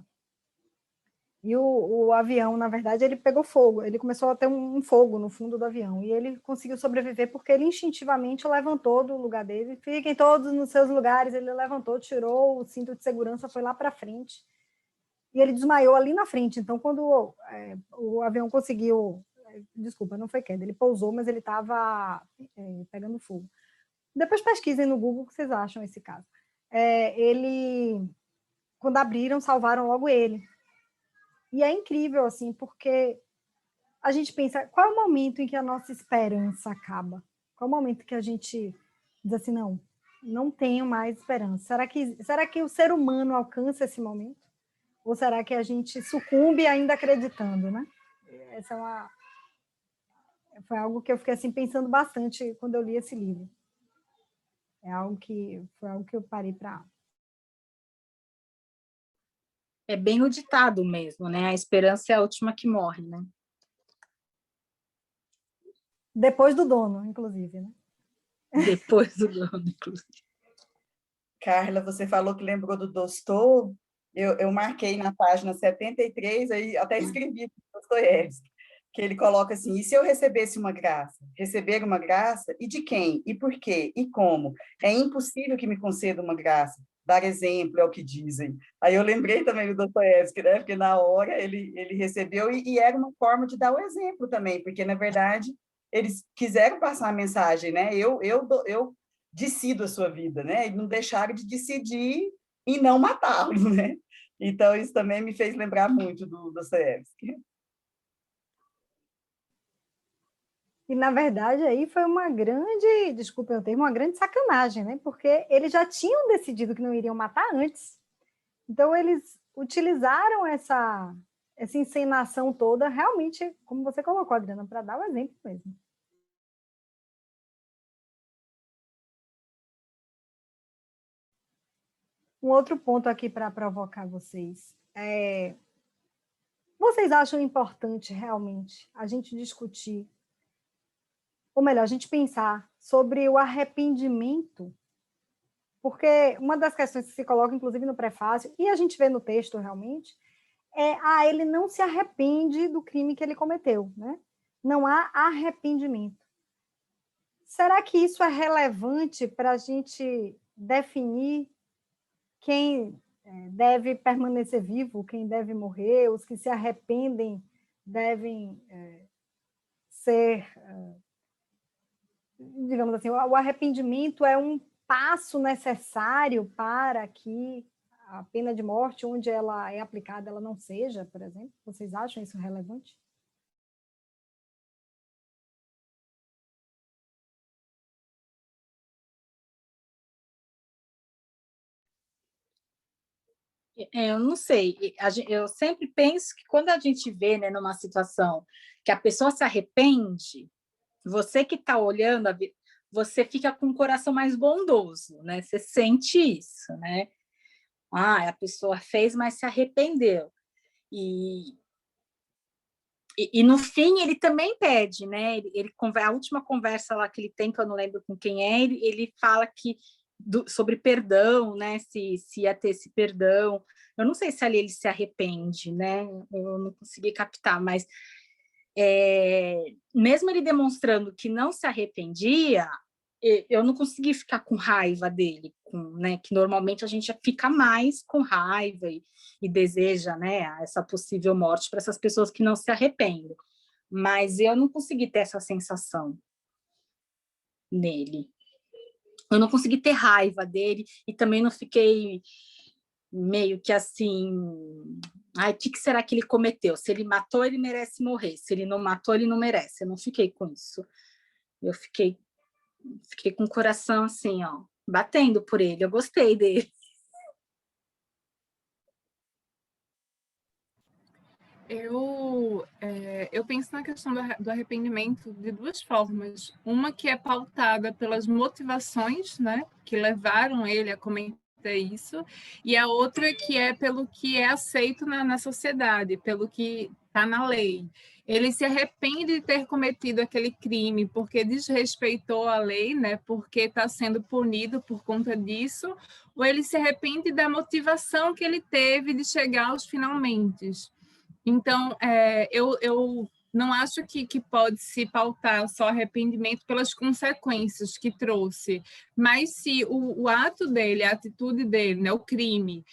E o avião, na verdade, ele pegou fogo, ele começou a ter um fogo no fundo do avião, e ele conseguiu sobreviver porque ele instintivamente levantou do lugar dele, fiquem todos nos seus lugares, ele levantou, tirou o cinto de segurança, foi lá para frente, e ele desmaiou ali na frente. Então, quando o avião conseguiu, desculpa, não foi queda, ele pousou, mas ele estava pegando fogo. Depois pesquisem no Google o que vocês acham esse caso. Quando abriram, salvaram logo ele. E é incrível, assim, porque a gente pensa, qual é o momento em que a nossa esperança acaba? Qual é o momento que a gente diz assim, não tenho mais esperança? Será que o ser humano alcança esse momento? Ou será que a gente sucumbe ainda acreditando, né? Foi algo que eu fiquei assim, pensando bastante quando eu li esse livro. Foi algo que eu parei para É bem o ditado mesmo, né? A esperança é a última que morre, né? Depois do dono, inclusive, né? Depois do dono, inclusive. Carla, você falou que lembrou do Dostô. Eu marquei na página 73, aí até escrevi Dostoiévski, que ele coloca assim: e se eu recebesse uma graça? Receber uma graça? E de quem? E por quê? E como? É impossível que me conceda uma graça. Dar exemplo é o que dizem. Aí eu lembrei também do Dostoiévski, né? Porque na hora ele recebeu, e era uma forma de dar o exemplo também, porque, na verdade, eles quiseram passar a mensagem, né? Eu decido a sua vida, né? E não deixaram de decidir e não matá-lo, né? Então, isso também me fez lembrar muito do Dostoiévski. E, na verdade, aí foi uma grande, desculpa o termo, uma grande sacanagem, né? Porque eles já tinham decidido que não iriam matar antes. Então, eles utilizaram essa encenação toda, realmente, como você colocou, Adriana, para dar o exemplo mesmo. Um outro ponto aqui para provocar vocês. Vocês acham importante, realmente, a gente discutir, ou melhor, a gente pensar sobre o arrependimento? Porque uma das questões que se coloca, inclusive no prefácio, e a gente vê no texto realmente, ele não se arrepende do crime que ele cometeu, né? Não há arrependimento. Será que isso é relevante para a gente definir quem deve permanecer vivo, quem deve morrer, os que se arrependem devem ser, digamos assim, o arrependimento é um passo necessário para que a pena de morte, onde ela é aplicada, ela não seja, por exemplo? Vocês acham isso relevante? Eu não sei, eu sempre penso que quando a gente vê, né, numa situação que a pessoa se arrepende, você que está olhando, você fica com um coração mais bondoso, né? Você sente isso, né? A pessoa fez, mas se arrependeu. E no fim ele também pede, né? A última conversa lá que ele tem, que eu não lembro com quem é, ele fala sobre perdão, né? Se ia ter esse perdão. Eu não sei se ali ele se arrepende, né? Eu não consegui captar, mas mesmo ele demonstrando que não se arrependia, eu não consegui ficar com raiva dele, né? Que normalmente a gente fica mais com raiva e deseja, né, essa possível morte para essas pessoas que não se arrependem. Mas eu não consegui ter essa sensação nele. Eu não consegui ter raiva dele e também não fiquei meio que assim, o que será que ele cometeu? Se ele matou, ele merece morrer. Se ele não matou, ele não merece. Eu não fiquei com isso. Eu fiquei com o coração assim, ó, batendo por ele. Eu gostei dele. Eu penso na questão do arrependimento de duas formas. Uma que é pautada pelas motivações, né, que levaram ele a cometer isso, e a outra que é pelo que é aceito na sociedade, pelo que está na lei. Ele se arrepende de ter cometido aquele crime porque desrespeitou a lei, né, porque está sendo punido por conta disso, ou ele se arrepende da motivação que ele teve de chegar aos finalmente. Então, eu não acho que pode se pautar só arrependimento pelas consequências que trouxe, mas se o ato dele, a atitude dele, né, o crime,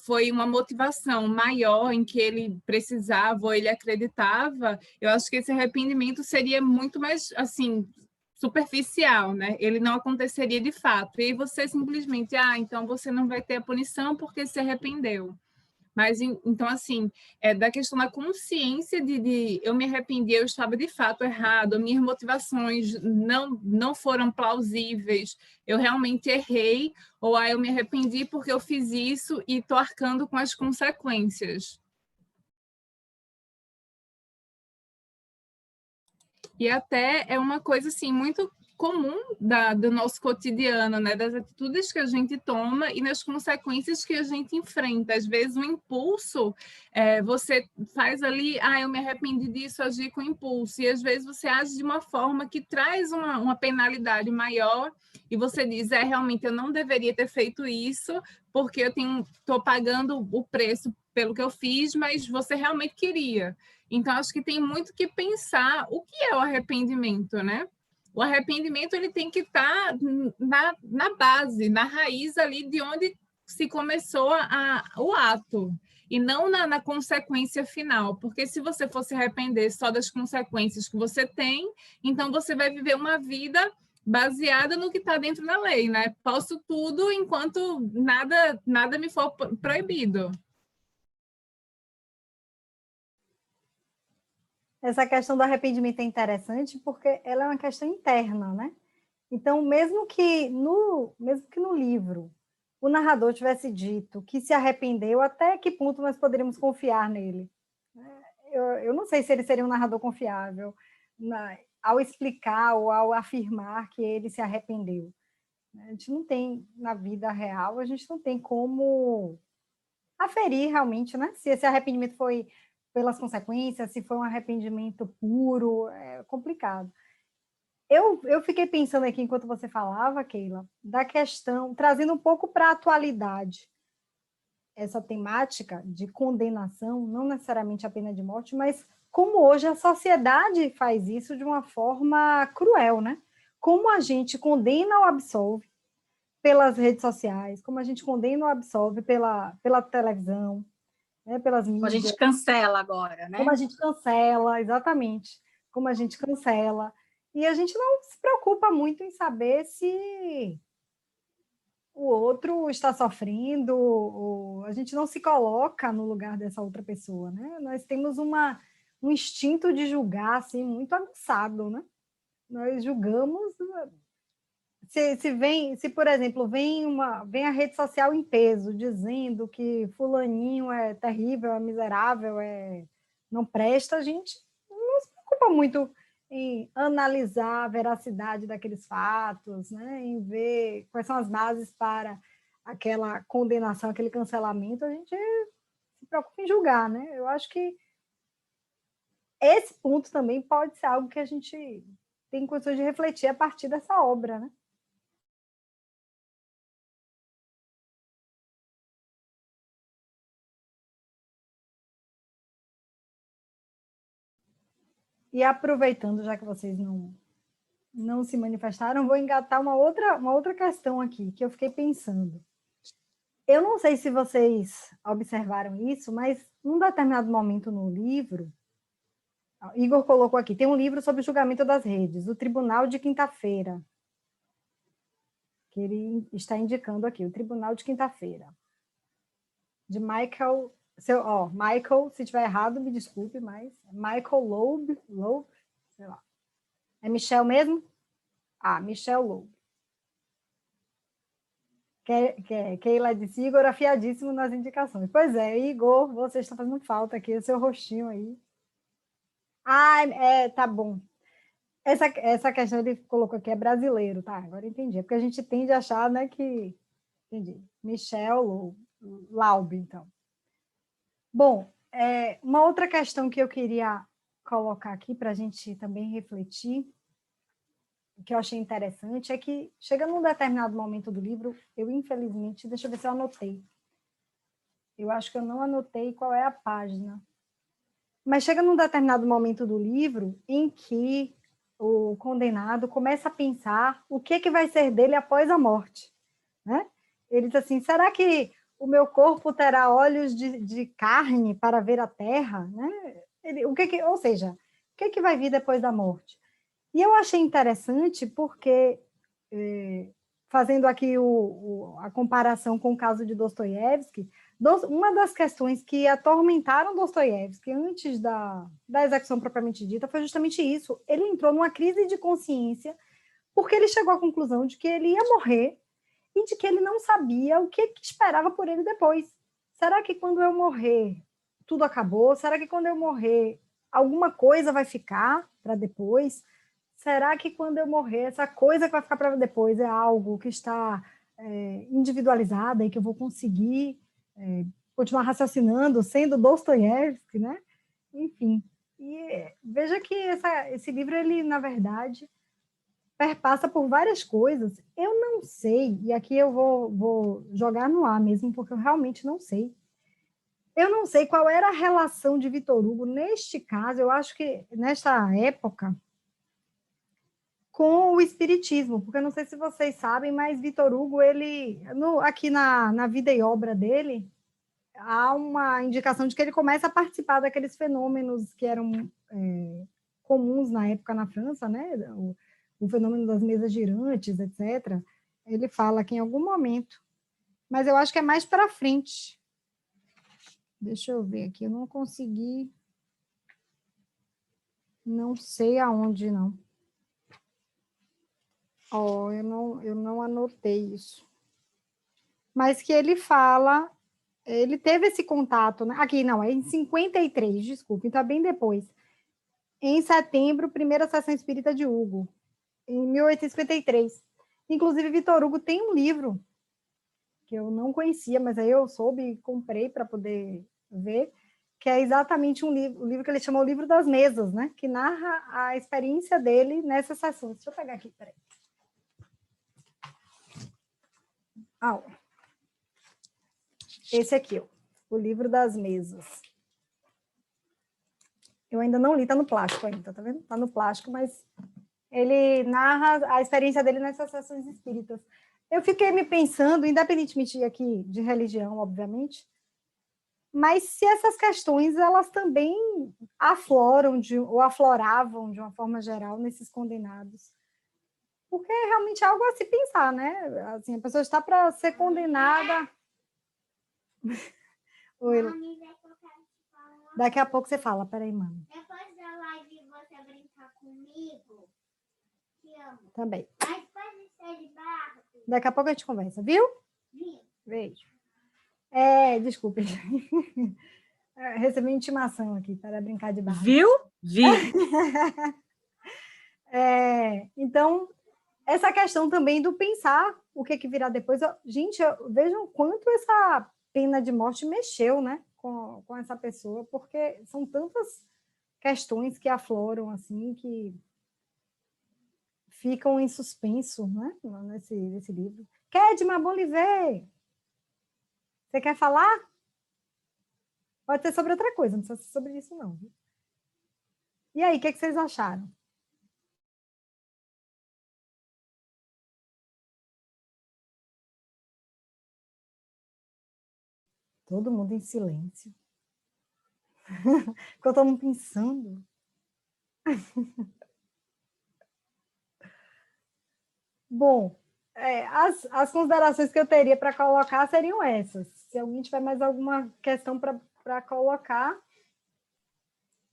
foi uma motivação maior em que ele precisava ou ele acreditava, eu acho que esse arrependimento seria muito mais, assim, superficial, né? Ele não aconteceria de fato. E aí você simplesmente, então você não vai ter a punição porque se arrependeu. Mas, então, assim, da questão da consciência de eu me arrependi, eu estava de fato errado, minhas motivações não foram plausíveis, eu realmente errei, ou eu me arrependi porque eu fiz isso e estou arcando com as consequências. E até é uma coisa, assim, muito comum do nosso cotidiano, né? Das atitudes que a gente toma e nas consequências que a gente enfrenta. Às vezes, o impulso, você faz ali, eu me arrependi disso, agir com impulso, e às vezes você age de uma forma que traz uma penalidade maior, e você diz, realmente, eu não deveria ter feito isso, porque eu estou pagando o preço pelo que eu fiz, mas você realmente queria. Então, acho que tem muito que pensar o que é o arrependimento, né? O arrependimento ele tem que estar na base, na raiz ali de onde se começou o ato, e não na consequência final, porque se você for se arrepender só das consequências que você tem, então você vai viver uma vida baseada no que está dentro da lei, né? Posso tudo enquanto nada me for proibido. Essa questão do arrependimento é interessante porque ela é uma questão interna, né? Então, mesmo que no livro o narrador tivesse dito que se arrependeu, até que ponto nós poderíamos confiar nele? Eu não sei se ele seria um narrador confiável ao explicar ou ao afirmar que ele se arrependeu. A gente não tem, na vida real, a gente não tem como aferir realmente, né? Se esse arrependimento foi pelas consequências, se foi um arrependimento puro, é complicado. Eu fiquei pensando aqui, enquanto você falava, Keila, da questão, trazendo um pouco para a atualidade, essa temática de condenação, não necessariamente a pena de morte, mas como hoje a sociedade faz isso de uma forma cruel, né? Como a gente condena ou absolve pelas redes sociais, como a gente condena ou absolve pela televisão, né, pelas mídias. Como a gente cancela agora, né? Como a gente cancela, exatamente. Como a gente cancela. E a gente não se preocupa muito em saber se o outro está sofrendo, ou a gente não se coloca no lugar dessa outra pessoa, né? Nós temos um instinto de julgar, assim, muito aguçado, né? Nós julgamos... Se, por exemplo, vem a rede social em peso, dizendo que fulaninho é terrível, é miserável, não presta, a gente não se preocupa muito em analisar a veracidade daqueles fatos, né? Em ver quais são as bases para aquela condenação, aquele cancelamento, a gente se preocupa em julgar, né? Eu acho que esse ponto também pode ser algo que a gente tem condições de refletir a partir dessa obra, né? E aproveitando, já que vocês não se manifestaram, vou engatar uma outra questão aqui, que eu fiquei pensando. Eu não sei se vocês observaram isso, mas num determinado momento no livro, Igor colocou aqui, tem um livro sobre o julgamento das redes, o Tribunal de Quinta-feira, que ele está indicando aqui, o Tribunal de Quinta-feira, de Michael... Michael, se estiver errado, me desculpe, mas Michael Loeb, sei lá. É Michel mesmo? Michel Loeb. Keila disse, Igor afiadíssimo nas indicações. Pois é, Igor, você está fazendo falta aqui, o seu rostinho aí. Tá bom. Essa questão ele colocou aqui é brasileiro, tá? Agora entendi. É porque a gente tende a achar, né, que... Entendi. Michel Loeb, então. Bom, uma outra questão que eu queria colocar aqui para a gente também refletir, que eu achei interessante, é que chega num determinado momento do livro, eu infelizmente, deixa eu ver se eu anotei. Eu acho que eu não anotei qual é a página. Mas chega num determinado momento do livro em que o condenado começa a pensar o que vai ser dele após a morte, né? Ele diz assim, será que o meu corpo terá olhos de carne para ver a terra, né? Ou seja, o que vai vir depois da morte? E eu achei interessante porque, fazendo aqui a comparação com o caso de Dostoiévski, uma das questões que atormentaram Dostoiévski antes da execução propriamente dita foi justamente isso. Ele entrou numa crise de consciência porque ele chegou à conclusão de que ele ia morrer e de que ele não sabia o que esperava por ele depois. Será que quando eu morrer tudo acabou? Será que quando eu morrer alguma coisa vai ficar para depois? será que quando eu morrer, essa coisa que vai ficar para depois é algo que está individualizada e que eu vou conseguir continuar raciocinando, sendo Dostoiévski, né? Enfim, e veja que esse livro, ele, na verdade, perpassa por várias coisas. Eu não sei, e aqui eu vou jogar no ar mesmo, porque eu realmente não sei. Eu não sei qual era a relação de Vitor Hugo neste caso, eu acho que nesta época, com o espiritismo, porque eu não sei se vocês sabem, mas Vitor Hugo, ele, aqui na vida e obra dele, há uma indicação de que ele começa a participar daqueles fenômenos que eram comuns na época na França, né? O fenômeno das mesas girantes, etc. Ele fala que em algum momento, mas eu acho que é mais para frente. Deixa eu ver aqui, eu não consegui, não sei aonde, não. Eu não anotei isso. Mas que ele fala, ele teve esse contato, né? Aqui, não, é em 53, desculpe, então é bem depois. Em setembro, primeira sessão espírita de Hugo, em 1853. Inclusive, Vitor Hugo tem um livro que eu não conhecia, mas aí eu soube e comprei para poder ver, que é exatamente o livro que ele chamou o Livro das Mesas, né? Que narra a experiência dele nessas sessões. Deixa eu pegar aqui, peraí. Esse aqui, ó, o Livro das Mesas. Eu ainda não li, tá no plástico ainda, tá vendo? Tá no plástico, mas ele narra a experiência dele nessas sessões espíritas. Eu fiquei me pensando, independentemente aqui de religião, obviamente, mas se essas questões, elas também afloram, ou afloravam de uma forma geral nesses condenados. Porque é realmente algo a se pensar, né? Assim, a pessoa está para ser condenada... Oi. Mami, daqui a pouco você fala, peraí, mãe. Depois da live você brincar comigo, te amo. Também. Mas pode ser de barro. Daqui a pouco a gente conversa, viu? Sim. Beijo. Desculpe. Recebi intimação aqui para brincar de barro. Viu? Vi. Então, essa questão também do pensar o que virá depois. Gente, vejam quanto essa pena de morte mexeu, né, com essa pessoa, porque são tantas questões que afloram, assim, que ficam em suspenso, né, nesse livro. Kedma, bom lhe ver. Você quer falar? Pode ser sobre outra coisa, não precisa ser sobre isso, não. E aí, o que vocês acharam? Todo mundo em silêncio. Ficou todo mundo pensando. Bom, as considerações que eu teria para colocar seriam essas. Se alguém tiver mais alguma questão para colocar,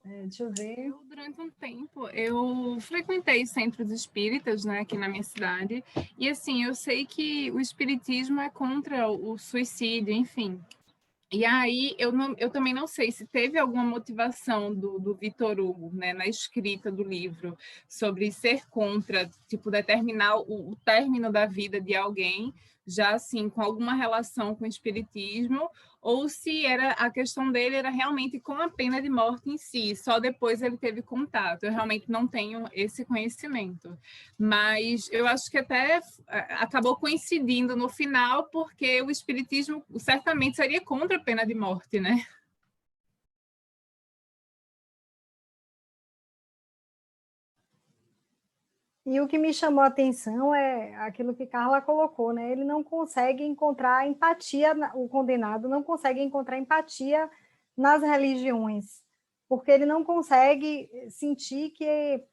deixa eu ver. Durante um tempo, eu frequentei centros espíritas, né, aqui na minha cidade, e assim, eu sei que o espiritismo é contra o suicídio, enfim. E aí, eu também não sei se teve alguma motivação do Vitor Hugo, né, na escrita do livro, sobre ser contra, tipo, determinar o término da vida de alguém, já assim, com alguma relação com o espiritismo, ou se a questão dele era realmente com a pena de morte em si, só depois ele teve contato. Eu realmente não tenho esse conhecimento. Mas eu acho que até acabou coincidindo no final, porque o espiritismo certamente seria contra a pena de morte, né? E o que me chamou a atenção é aquilo que Carla colocou, né? Ele não consegue encontrar empatia, o condenado não consegue encontrar empatia nas religiões, porque ele não consegue sentir que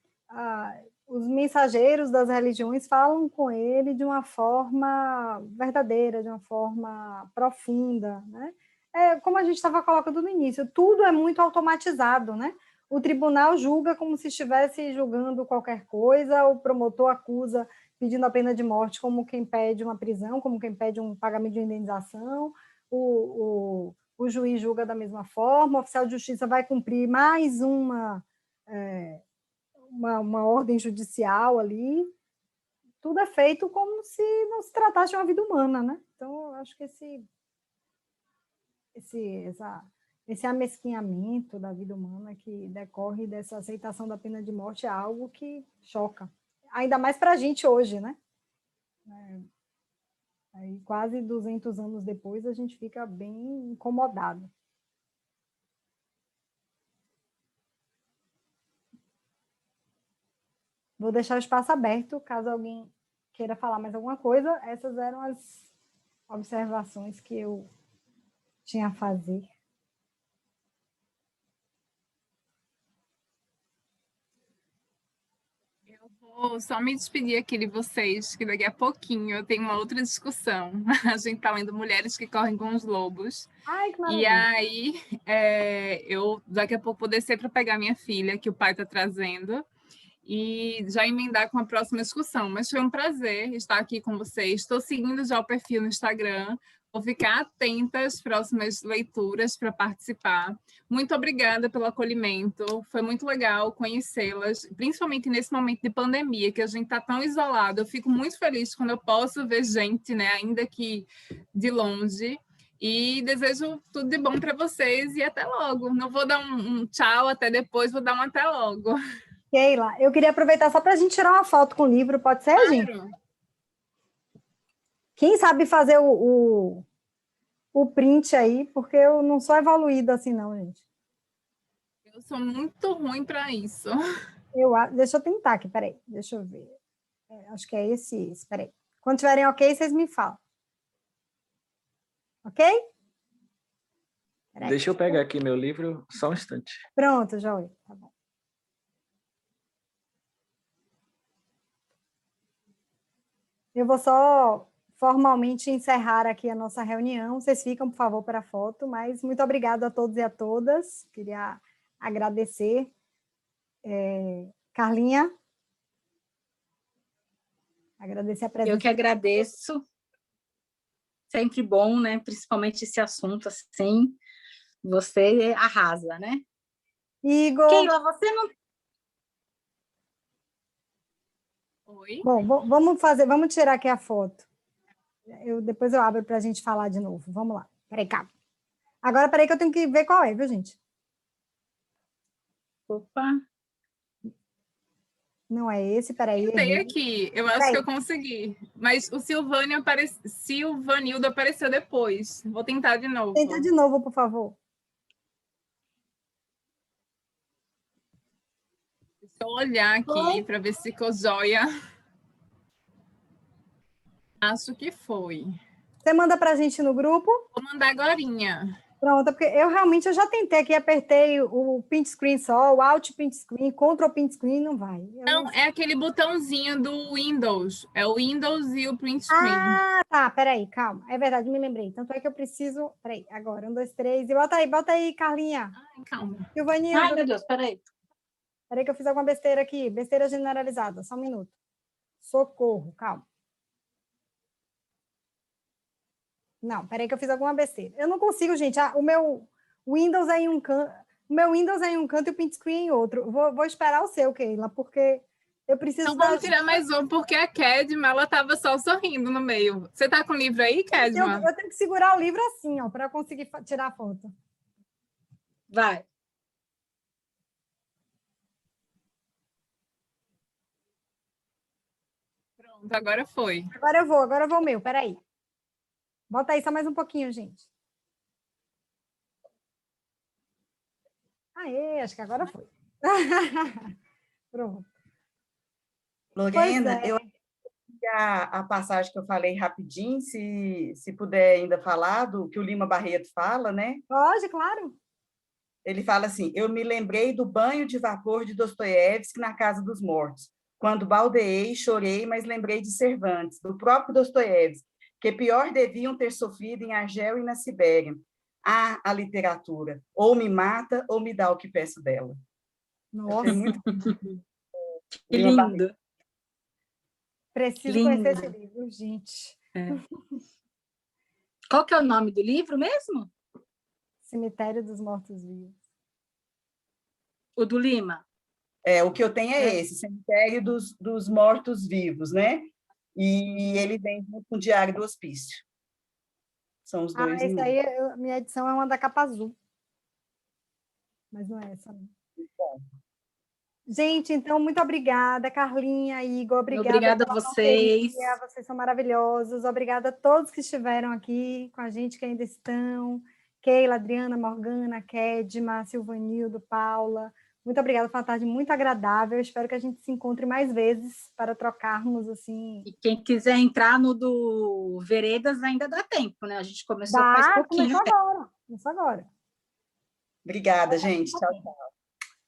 os mensageiros das religiões falam com ele de uma forma verdadeira, de uma forma profunda, né? Como a gente estava colocando no início, tudo é muito automatizado, né? O tribunal julga como se estivesse julgando qualquer coisa, o promotor acusa pedindo a pena de morte como quem pede uma prisão, como quem pede um pagamento de indenização, o juiz julga da mesma forma, o oficial de justiça vai cumprir mais uma ordem judicial ali, tudo é feito como se não se tratasse de uma vida humana, né? Então, eu acho que esse amesquinhamento da vida humana que decorre dessa aceitação da pena de morte é algo que choca. Ainda mais para a gente hoje, né? Aí, quase 200 anos depois, a gente fica bem incomodado. Vou deixar o espaço aberto, caso alguém queira falar mais alguma coisa. Essas eram as observações que eu tinha a fazer. Eu vou só me despedir aqui de vocês, que daqui a pouquinho eu tenho uma outra discussão. A gente está lendo Mulheres que Correm com os Lobos. Ai, que E maravilha. aí, eu daqui a pouco vou descer para pegar minha filha, que o pai está trazendo, e já emendar com a próxima discussão. Mas foi um prazer estar aqui com vocês. Estou seguindo já o perfil no Instagram. Vou ficar atenta às próximas leituras para participar. Muito obrigada pelo acolhimento. Foi muito legal conhecê-las, principalmente nesse momento de pandemia, que a gente está tão isolado. Eu fico muito feliz quando eu posso ver gente, né, ainda que de longe. E desejo tudo de bom para vocês e até logo. Não vou dar um tchau até depois, vou dar um até logo. Keila, eu queria aproveitar só para a gente tirar uma foto com o livro, pode ser, Claro. gente? Quem sabe fazer o print aí, porque eu não sou evoluída assim, não, gente. Eu sou muito ruim para isso. Deixa eu tentar aqui, peraí, deixa eu ver. Acho que é esse, peraí. Quando tiverem ok, vocês me falam. Ok? Peraí. Deixa eu pegar aqui meu livro, só um instante. Pronto, Joey, tá bom. Eu vou só formalmente encerrar aqui a nossa reunião. Vocês ficam, por favor, para a foto, mas muito obrigada a todos e a todas. Queria agradecer. Carlinha? Agradecer a presença. Eu que agradeço. Sempre bom, né? Principalmente esse assunto, assim. Você arrasa, né? Igor. Keila, você não... Oi? Bom, vamos tirar aqui a foto. Depois eu abro para a gente falar de novo. Vamos lá. Peraí, calma. Agora, peraí que eu tenho que ver qual é, viu, gente? Opa! Não é esse, peraí. Tem aqui, eu acho que eu consegui. Mas o Silvanildo apareceu depois. Vou tentar de novo. Tenta de novo, por favor. Deixa eu olhar aqui para ver se ficou joia. Acho que foi. Você manda para a gente no grupo? Vou mandar agorinha. Pronto, porque eu já tentei aqui, apertei o print screen só, o alt print screen, Ctrl print screen, não vai. Não, é aquele botãozinho do Windows. É o Windows e o print screen. Ah, tá, peraí, calma. É verdade, me lembrei. Tanto é que eu preciso... Peraí, agora, 1, 2, 3, e bota aí, Carlinha. Ai, calma. Silvanildo. Ai, meu Deus, peraí. Peraí que eu fiz alguma besteira aqui, besteira generalizada, só um minuto. Socorro, calma. Não, peraí que eu fiz alguma besteira. Eu não consigo, gente. O meu Windows é em um canto, e o print screen em outro. Vou esperar o seu, Keila, porque eu preciso... Então vamos tirar mais um, porque a Kedma, ela estava só sorrindo no meio. Você está com o livro aí, Kedma? Eu tenho que segurar o livro assim, ó, para conseguir tirar a foto. Vai. Pronto, agora foi. Agora eu vou o meu, peraí. Bota aí só mais um pouquinho, gente. Aê, acho que agora foi. Pronto. Lorena, eu a passagem que eu falei rapidinho, se puder ainda falar do que o Lima Barreto fala, né? Pode, claro. Ele fala assim: eu me lembrei do banho de vapor de Dostoiévski na Casa dos Mortos. Quando baldeei, chorei, mas lembrei de Cervantes, do próprio Dostoiévski, que pior deviam ter sofrido em Argel e na Sibéria. Ah, a literatura, ou me mata ou me dá o que peço dela. Nossa, muito... Que lindo. Preciso conhecer esse livro, gente. Qual que é o nome do livro mesmo? Cemitério dos Mortos-Vivos. O do Lima? O que eu tenho é esse, Cemitério dos Mortos-Vivos, né? E ele vem junto com o Diário do Hospício. São os dois. Esse aí, minha edição é uma da capa azul. Mas não é essa, não. Bom. Gente, então, muito obrigada, Carlinha, Igor, Obrigada a vocês. Vocês são maravilhosos. Obrigada a todos que estiveram aqui com a gente, que ainda estão. Keila, Adriana, Morgana, Kedma, Silvanildo, Paula. Muito obrigada, foi uma tarde muito agradável. Espero que a gente se encontre mais vezes para trocarmos, assim... E quem quiser entrar no do Veredas ainda dá tempo, né? A gente começou faz pouquinho. Começou agora. Obrigada, gente. Tchau, tchau.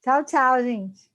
Tchau, tchau, gente.